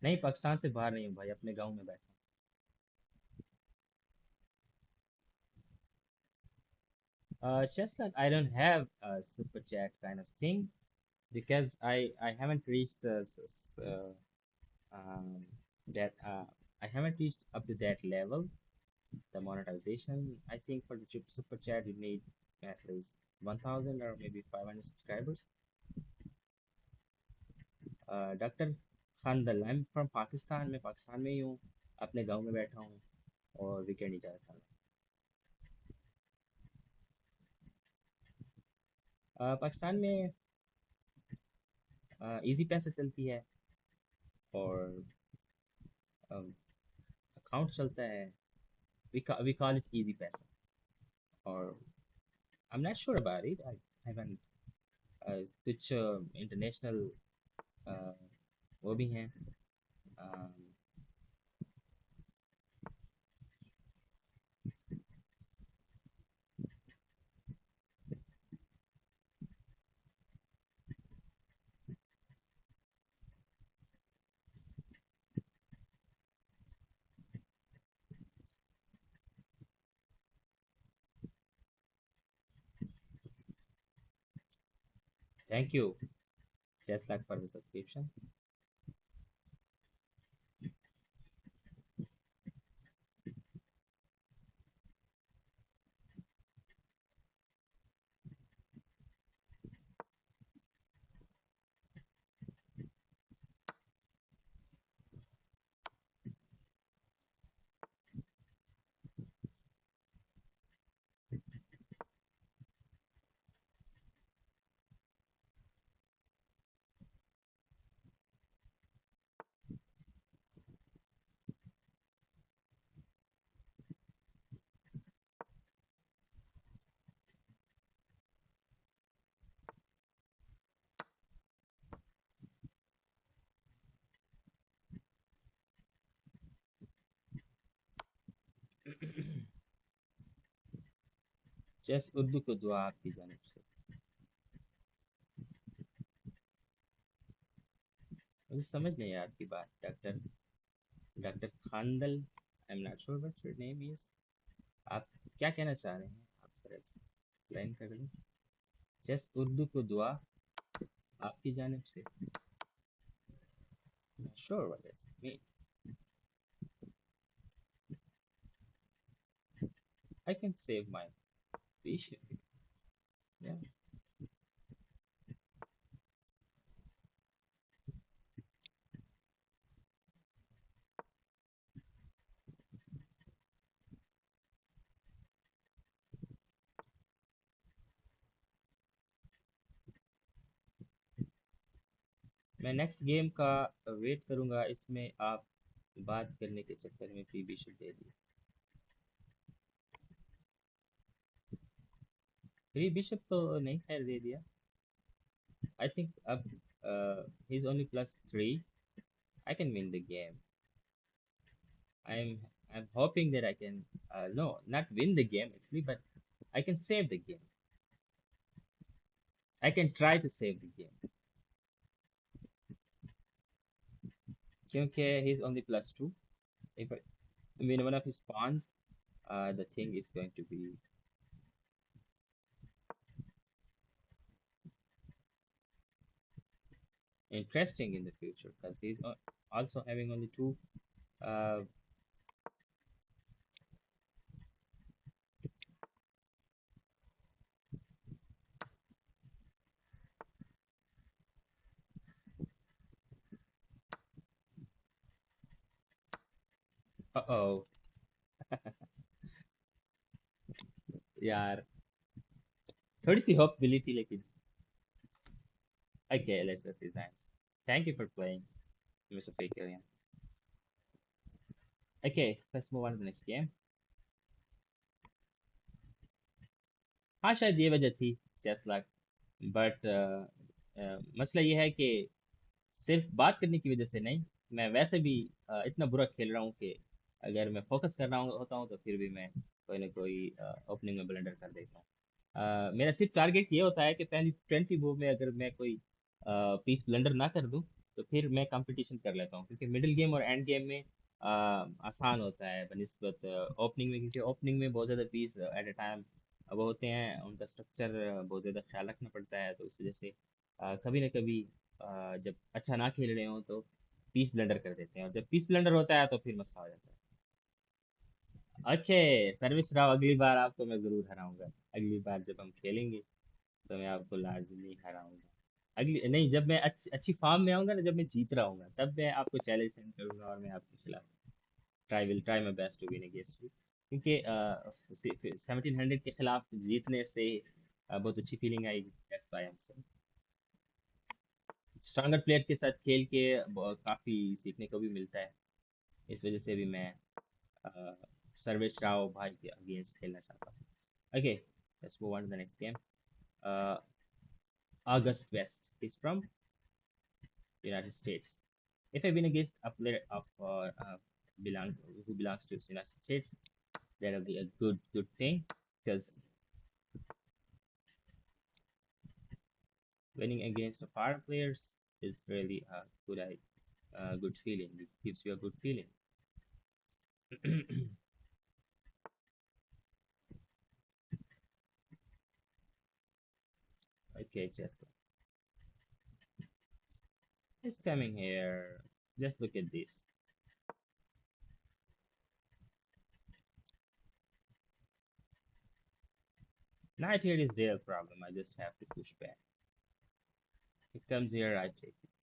नहीं पाकिस्तान से बाहर नहीं हूँ भाई अपने गांव में बैठा हूँ just like I don't have a super chat kind of thing because I haven't reached um, that I haven't reached up to that level the monetization I think for the super chat you need at least 1000 or maybe 500 subscribers doctor Khandal I am from Pakistan मैं पाकिस्तान में ही हूँ अपने गांव में बैठा हूँ और weekend ही जा रहा था पाकिस्तान में इजी पैसे चलती है और अकाउंट चलता है वी कॉल इट इजी पैसा और आई am not sure about it I haven't कुछ इंटरनेशनल वो भी हैं thank you just like for the subscription just Urdu को दुआ आपकी जानिब से मुझे समझ नहीं आया आपकी बात doctor doctor Khandal I am not sure what your name is आप क्या कहना चाह रहे हैं आप थोड़ा एक्सप्लेन कर लें जस्ट उर्दू को दुआ आपकी जानिब से sure what does it mean I can save my patient या मैं नेक्स्ट गेम का वेट करूंगा इसमें आप बात करने के चक्कर में प्री बिशप दे दिया प्री बिशप तो नहीं खैर दे दिया आई थिंक अब he is only +3 I can win the game I'm hoping that I can no not win the game actually but I can save the game I can try to save the game क्योंकि he's only +2 if I win one of his pawns the thing is going to be interesting in the future because he's also having only two uh, uh-oh यार थोड़ी see hope मिली थी लेकिन okay let's just resign thank you for playing Mr. Faker Okay, let's move on to the next game. हाँ शायद ये वजह थी, just luck. But मसला ये है कि सिर्फ बात करने की वजह से नहीं, मैं वैसे भी इतना बुरा खेल रहा हूँ कि अगर मैं फोकस कर रहा होता हूँ तो फिर भी मैं कोई ना कोई ओपनिंग में ब्लंडर कर देता हूँ। मेरा सिर्फ टारगेट ये होता है कि पहली 20 मूव में अगर मैं कोई पीस ब्लंडर ना कर दूँ तो फिर मैं कंपटीशन कर लेता हूँ, क्योंकि मिडिल गेम और एंड गेम में आसान होता है बनस्बत ओपनिंग में, क्योंकि ओपनिंग में बहुत ज़्यादा पीस एट अ टाइम वो होते हैं, उनका स्ट्रक्चर बहुत ज़्यादा ख्याल रखना पड़ता है, तो उस वजह से कभी ना कभी जब अच्छा ना खेल रहे हो तो पीस ब्लेंडर कर देते हैं, और जब पीस ब्लेंडर होता है तो फिर मसला हो जाता है। अच्छे सर्विस राव, अगली बार आपको मैं ज़रूर हराऊंगा। अगली बार जब हम खेलेंगे तो मैं आपको लाजमी हराऊंगा। अगली नहीं, जब मैं अच्छी फॉर्म में आऊंगा ना, जब मैं जीत रहा हूँ तब मैं आपको चैलेंज सेंड करूंगा और मैं आपके खिलाफ try my best to win against you, क्योंकि 1700 के खिलाफ जीतने से बहुत अच्छी फीलिंग आएगी। That's why I am stronger player के साथ खेल के काफ़ी सीखने को भी मिलता है। इस वजह से भी मैं सर्वेश राव भाई के अगेंस्ट खेलना चाहता हूँ। Okay, let's move on to the next game. August West is from United States. If I win against a player of belong who belongs to United States, that'll be a good thing, because winning against the foreign players is really a good feeling. It gives you a good feeling. Okay, just coming here. Just look at this. Knight here is their problem. I just have to push back. It comes here, I take it.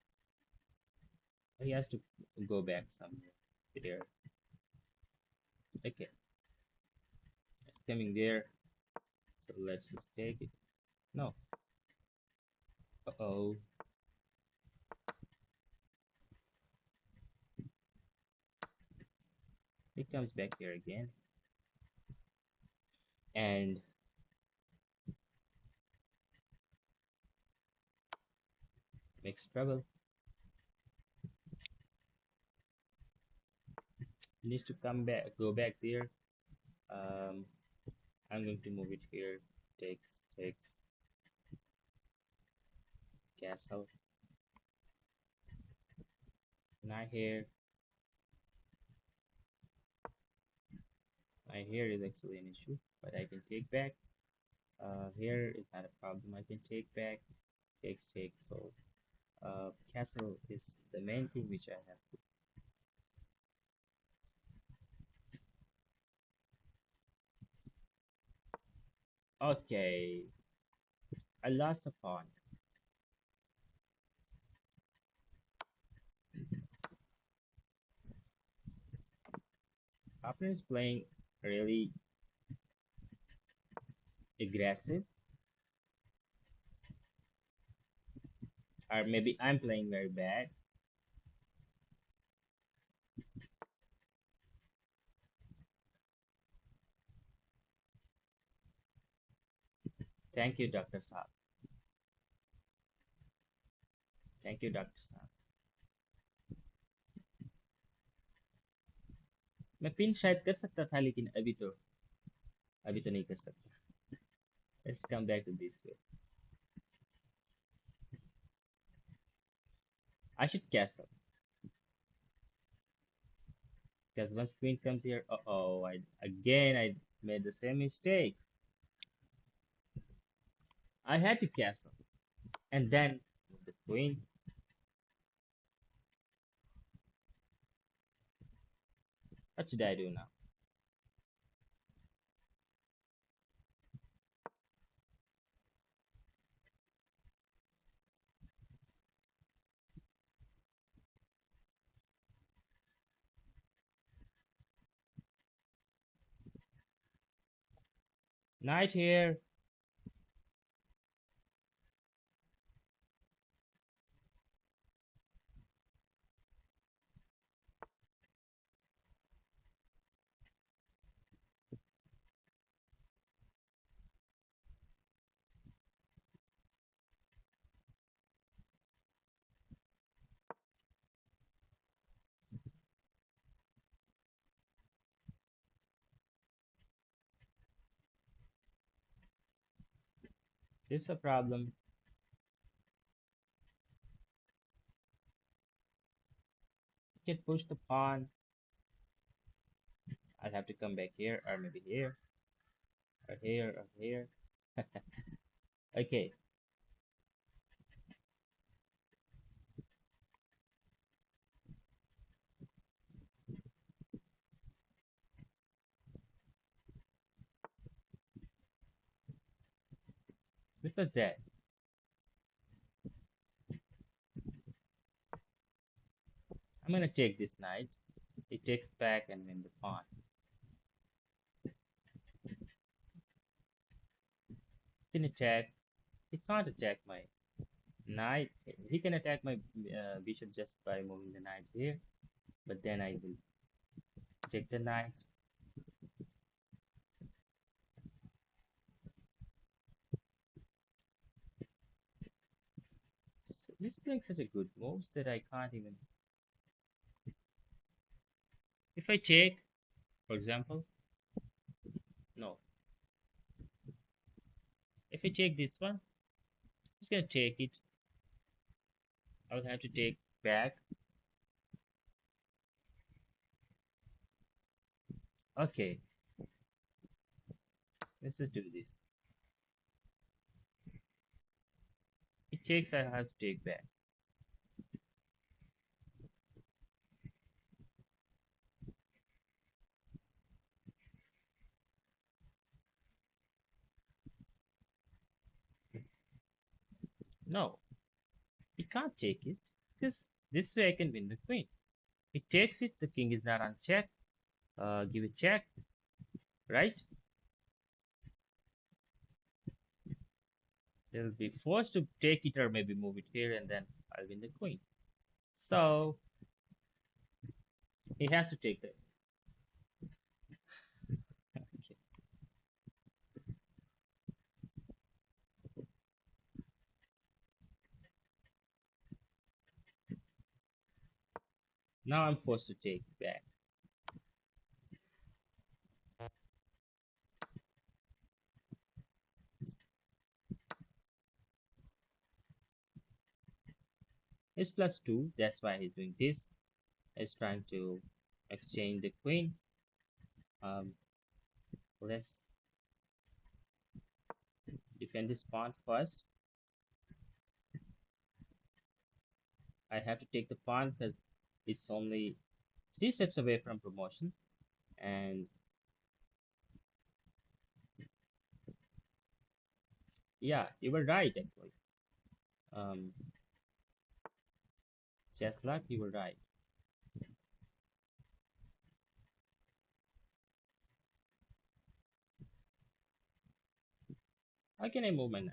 He has to go back somewhere. There. Okay, it's coming there. So let's just take it. No. Uh-oh. It comes back here again. And makes trouble. Needs to come back, go back there. Um, I'm going to move it here. Takes castle. Not here. My here is actually an issue, but I can take back. Here is not a problem. I can take back. Take. So castle is the main thing which I have to. Okay, I lost a pawn. Opponent is playing really aggressive, or maybe I'm playing very bad. Thank you, Dr. Saab. Thank you, Dr. Saab. मैं pin शायद कर सकता था, लेकिन अभी तो नहीं कर सकता। Let's come back to this way. I should castle, because once queen comes here, uh-oh, I made the same mistake. I had to castle and then move the queen. What should I do now? Knight here. This is a problem. You can push the pawn. I'll have to come back here, or maybe here, or here, or here. Okay, because that. I'm gonna take this knight. He takes back and win the pawn. He can attack. He can't attack my knight. He can attack my bishop just by moving the knight here. But then I will take the knight. So this playing such a good moves that I can't even. If I take, for example, no. If I take this one, it's gonna take it. I would have to take back. Okay, let's just do this. It takes, I have to take back. No, it can't take it because this way I can win the queen. It takes it, the king is not on check. Give it check, right? They'll be forced to take it or maybe move it here and then I'll win the queen. So he has to take it. Okay. Now I'm forced to take back. It's plus two, that's why he's doing this. He's trying to exchange the queen. Um, let's defend this pawn first. I have to take the pawn because it's only 3 steps away from promotion. And yeah, you were right actually. Um, just luck, you were right. How can I move my knight?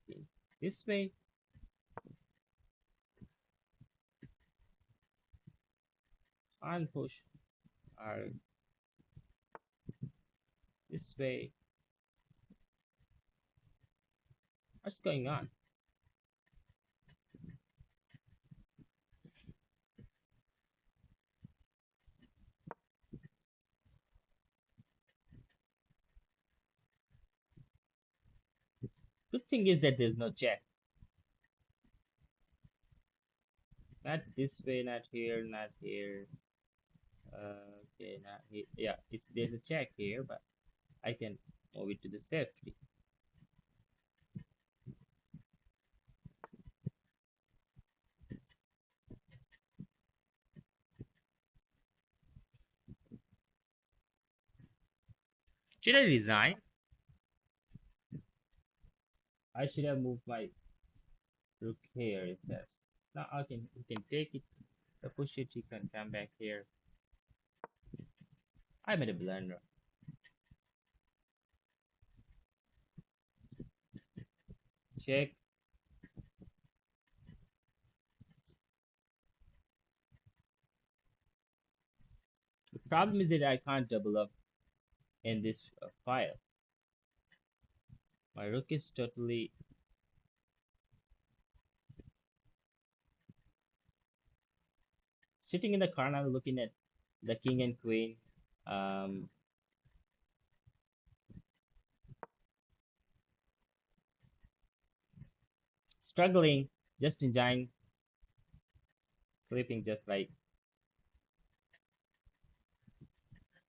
Okay. This way, pawn push, or this way. What's going on? Good thing is that there's no check. Not this way, not here, not here. Okay, not here. Yeah, there's a check here, but I can move it to the safety. Should I resign? I should have moved my rook here instead. Now I can you can take it, push it, you can come back here. I made a blunder. Check. The problem is that I can't double up in this file. My rook is totally sitting in the corner looking at the king and queen. Um, struggling, just enjoying sleeping, just like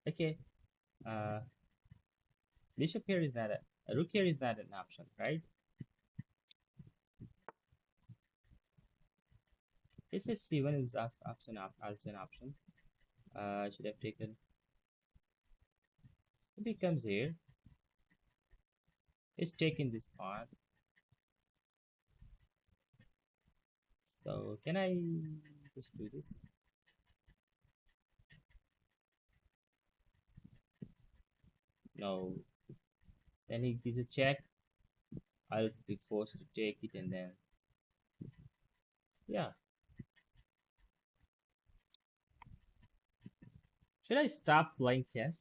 okay. Uh, bishop here is not a rook here is not an option, right? This is C1 is as option also an option. Should have taken. If he comes here, he's taking this pawn. So can I just do this? No. Then he gives a check. I'll be forced to take it, and then yeah. Should I stop playing chess?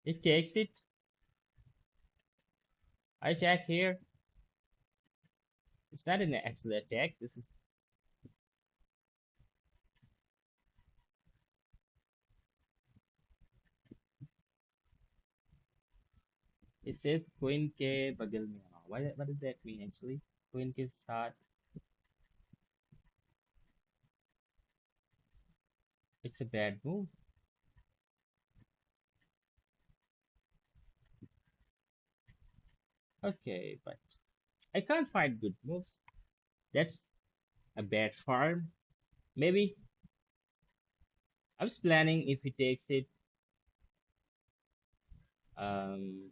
It takes it. I check here. It's not an actual attack. This is it says queen ke bagal mein aao. What does that mean actually? Queen ke saath. It's a bad move. Okay, but I can't find good moves. That's a bad farm. Maybe I was planning if he takes it. Um,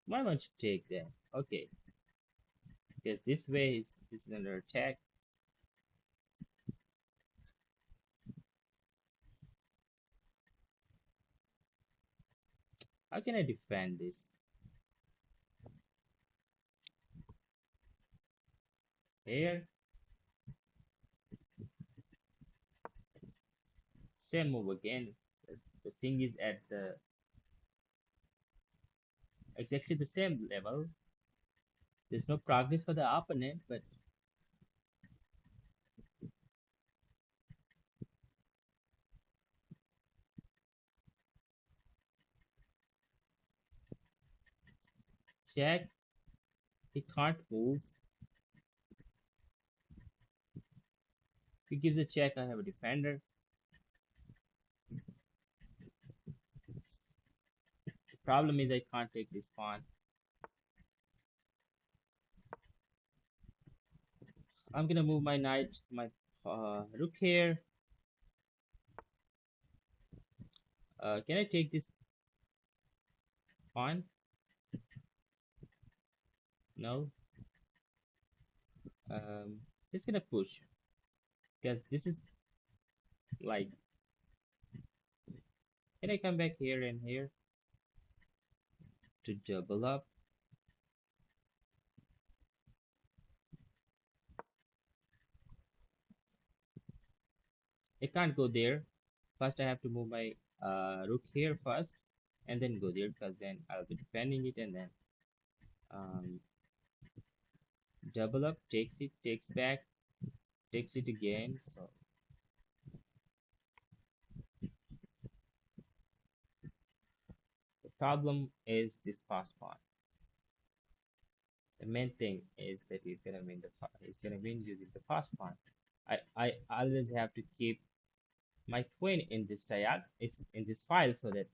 why don't you take that? Okay, because this way is under attack. How can I defend this? Here, same move again. The thing is at the exactly the same level. There's no progress for the opponent, but check. He can't move. He gives a check. I have a defender. The problem is I can't take this pawn. I'm gonna move my knight, my rook here. Can I take this pawn? No. Just gonna push because this is like. Can I come back here and here to double up? I can't go there. First, I have to move my rook here first, and then go there because then I'll be defending it, and then um, double up takes it, takes back, takes it again. So the problem is this pass pawn. The main thing is that he's gonna win he's gonna win using the pass pawn. I always have to keep my queen in this diag is in this file so that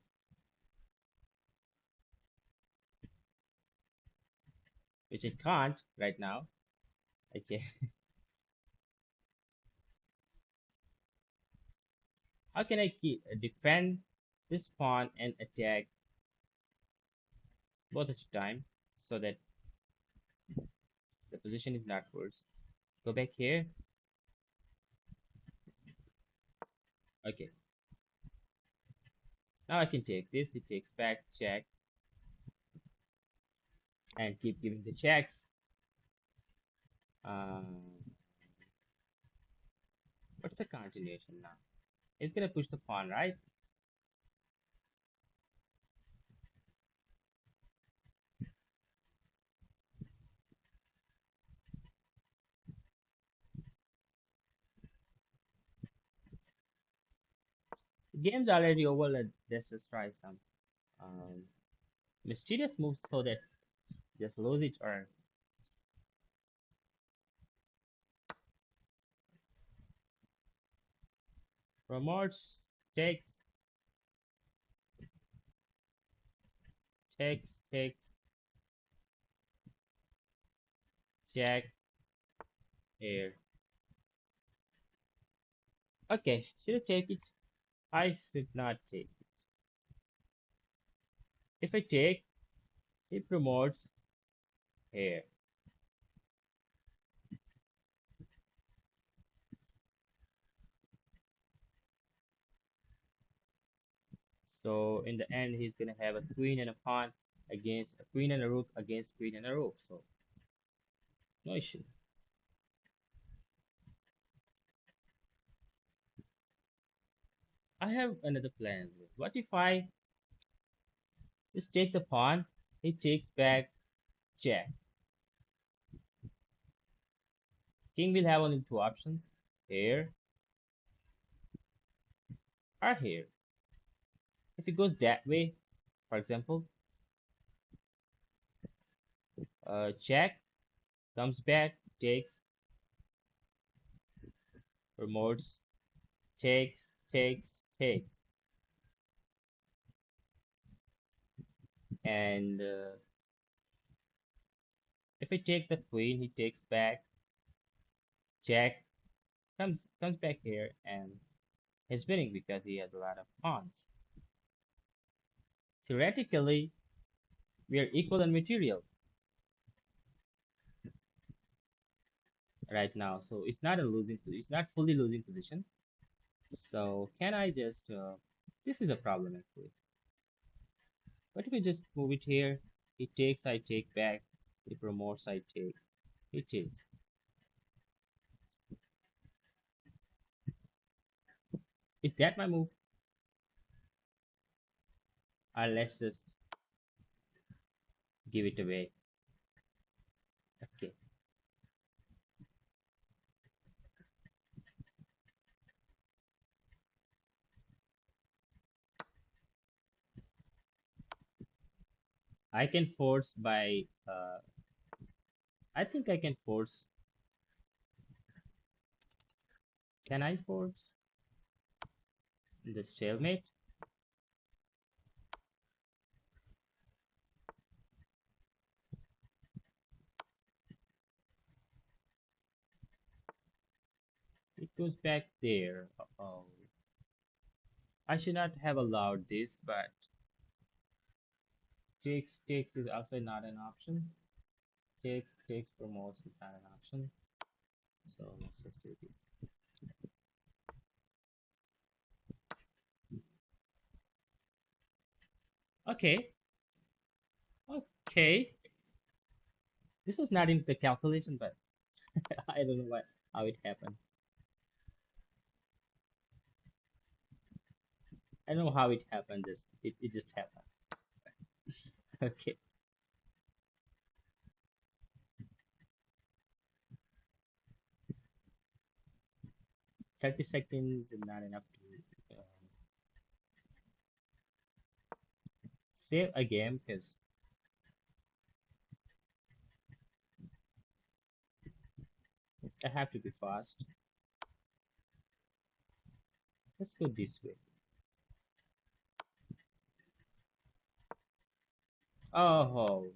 which I can't right now. Okay, how can I keep defend this pawn and attack both at a time so that the position is not worse. Go back here. Okay. Now I can take this. It takes back check and keep giving the checks. Um, what's the continuation now? It's gonna push the pawn, right? The game's already over. Let's just try some um, mysterious moves so that just lose it or promotes, takes, takes, check, here. Okay, should I take it? I should not take it. If I take, he promotes here. So in the end, he's gonna have a queen and a pawn against a queen and a rook against queen and a rook. So no issue. I have another plan. What if I just take the pawn? He takes back check. King will have only two options, here or here. If it goes that way, for example, check comes back, takes, promotes, takes, takes, takes, and if I take the queen, he takes back, check, comes back here, and he's winning because he has a lot of pawns. Theoretically, we are equal in material right now, so it's not a losing, it's not fully losing position. So can I just, this is a problem actually. But if we just move it here, he takes, I take back, he promotes, I take, he takes. Is that my move? Or let's just give it away. Okay, I can force by, I think I can force, can I force the stalemate? It goes back there. Oh, I should not have allowed this, but takes is also not an option. Takes promotes is not an option. So let's just do this. Okay, okay. This was not in the calculation, but I don't know what how it happened. I don't know how it happened. It just happened. Okay, 30 seconds is not enough to save a game because I have to be fast. Let's go this way. Oh,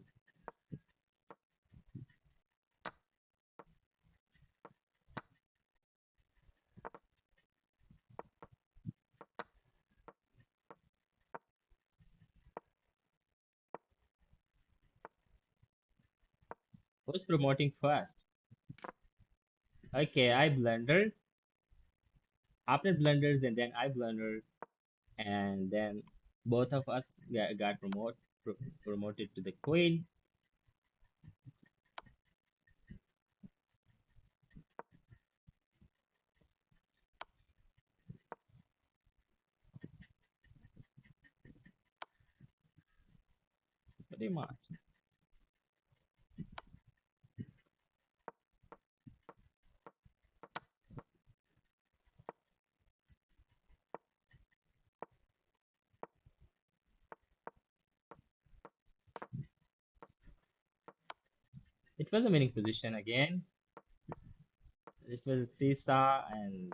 Who's promoting first? Okay, I blundered. After blunders, and then I blundered, and then both of us got promoted to the queen. Pretty much. It was a winning position again. This was a seesaw, and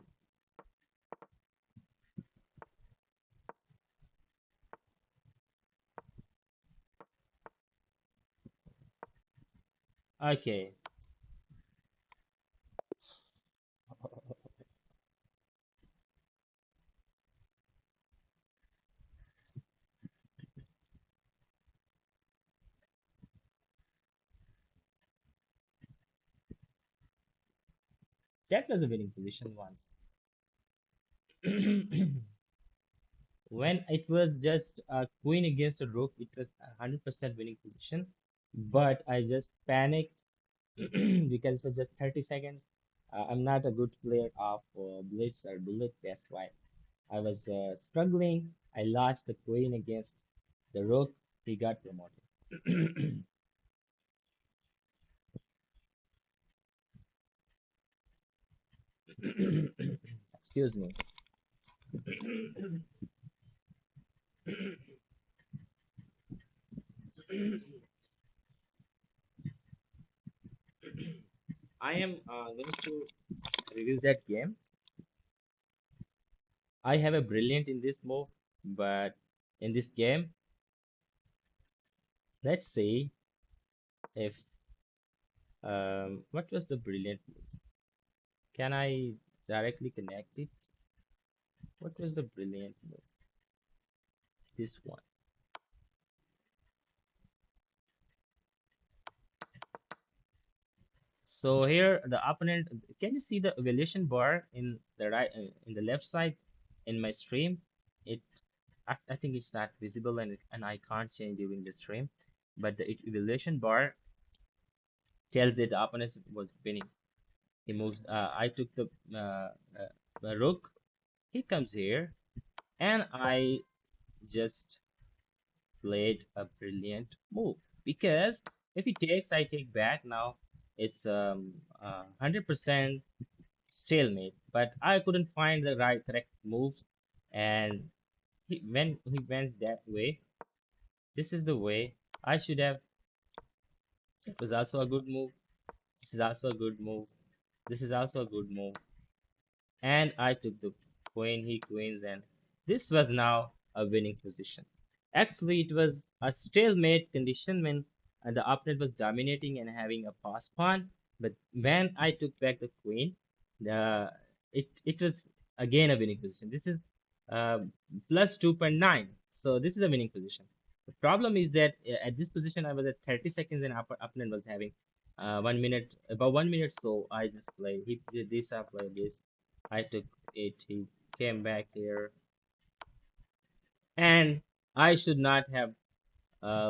okay. That was a winning position once. When it was just a queen against a rook, it was 100% winning position. But I just panicked because it was just 30 seconds. I'm not a good player of blitz or bullet. That's why I was struggling. I lost the queen against the rook. He got promoted. Excuse me. I am going to review that game. I have a brilliant in this move, but in this game, let's see if what was the brilliant move? Can I directly connect it? What was the brilliant move? This one. So here the opponent, can you see the evaluation bar in the right in the left side in my stream? It I think it's not visible and I can't change during the stream, but the evaluation bar tells that the opponent was winning. He moves. I took the rook. He comes here, and I just played a brilliant move because if he takes, I take back. Now it's 100% stalemate. But I couldn't find the right correct moves, and when he went that way, this is the way I should have. It was also a good move. This is also a good move. This is also a good move. And I took the queen, he queens, and this was now a winning position. Actually, it was a stalemate condition when the opponent was dominating and having a pass pawn. But when I took back the queen, the it was again a winning position. This is uh, plus 2.9, so this is a winning position. The problem is that at this position I was at 30 seconds and opponent was having 1 minute, about 1 minute. So I just played. He did this, I played this. I took it. He came back here, and I should not have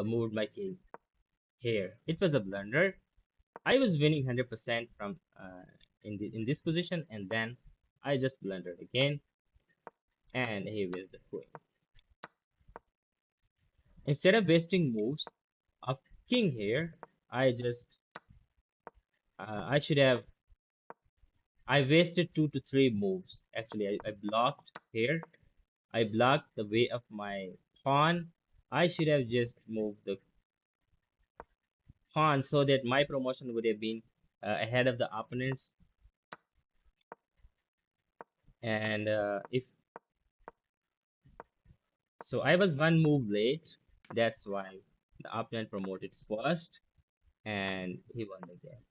moved my king here. It was a blunder. I was winning 100% from in this position, and then I just blundered again, and here is the queen. Instead of wasting moves of king here, I just I should have I wasted 2 to 3 moves. Actually, I blocked here. I blocked the way of my pawn. I should have just moved the pawn so that my promotion would have been ahead of the opponents. And if so, I was 1 move late. That's why the opponent promoted first, and he won the game.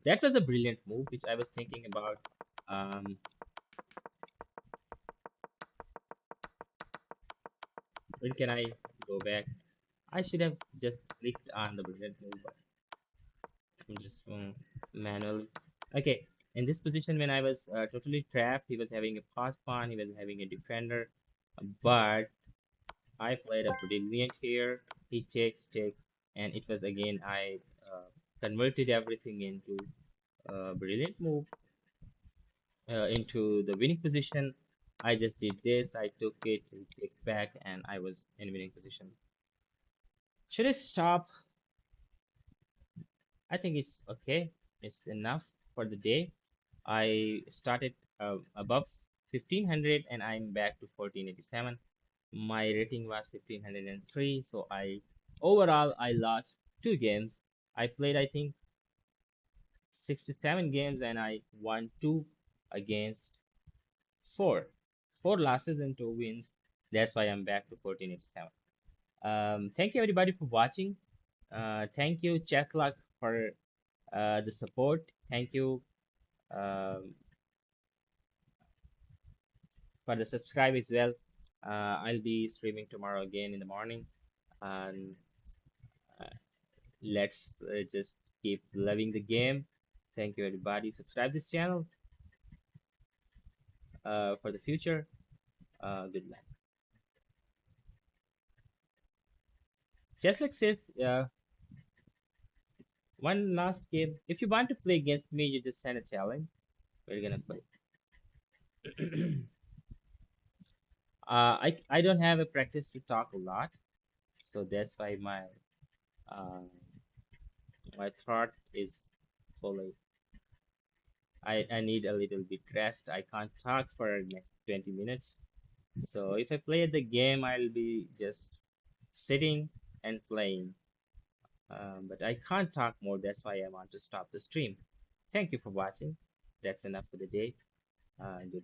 That was a brilliant move, which I was thinking about. Um, when can I go back? I should have just clicked on the brilliant move, but I'm just manually. Okay, in this position, when I was totally trapped, he was having a pass pawn, he was having a defender, but I played a brilliant here. He takes, and it was again I converted everything into a brilliant move into the winning position. I just did this. I took it. He takes back, and I was in winning position. Should I stop? I think it's okay. It's enough for the day. I started above 1500 and I'm back to 1487. My rating was 1503, so I overall I lost two games. I played I think 67 games and I won two against four. Four losses and two wins. That's why I'm back to 1487. Thank you everybody for watching. Thank you Chessluck for the support. Thank you um, for the subscribe as well. I'll be streaming tomorrow again in the morning, and uh, let's just keep loving the game. Thank you, everybody. Subscribe this channel for the future. Good luck. Just like says, one last game. If you want to play against me, you just send a challenge. We're gonna play. I don't have a practice to talk a lot, so that's why uh, my throat is fully. I need a little bit rest. I can't talk for the next 20 minutes. So if I play the game, I'll be just sitting and playing. But I can't talk more. That's why I want to stop the stream. Thank you for watching. That's enough for the day. Good luck.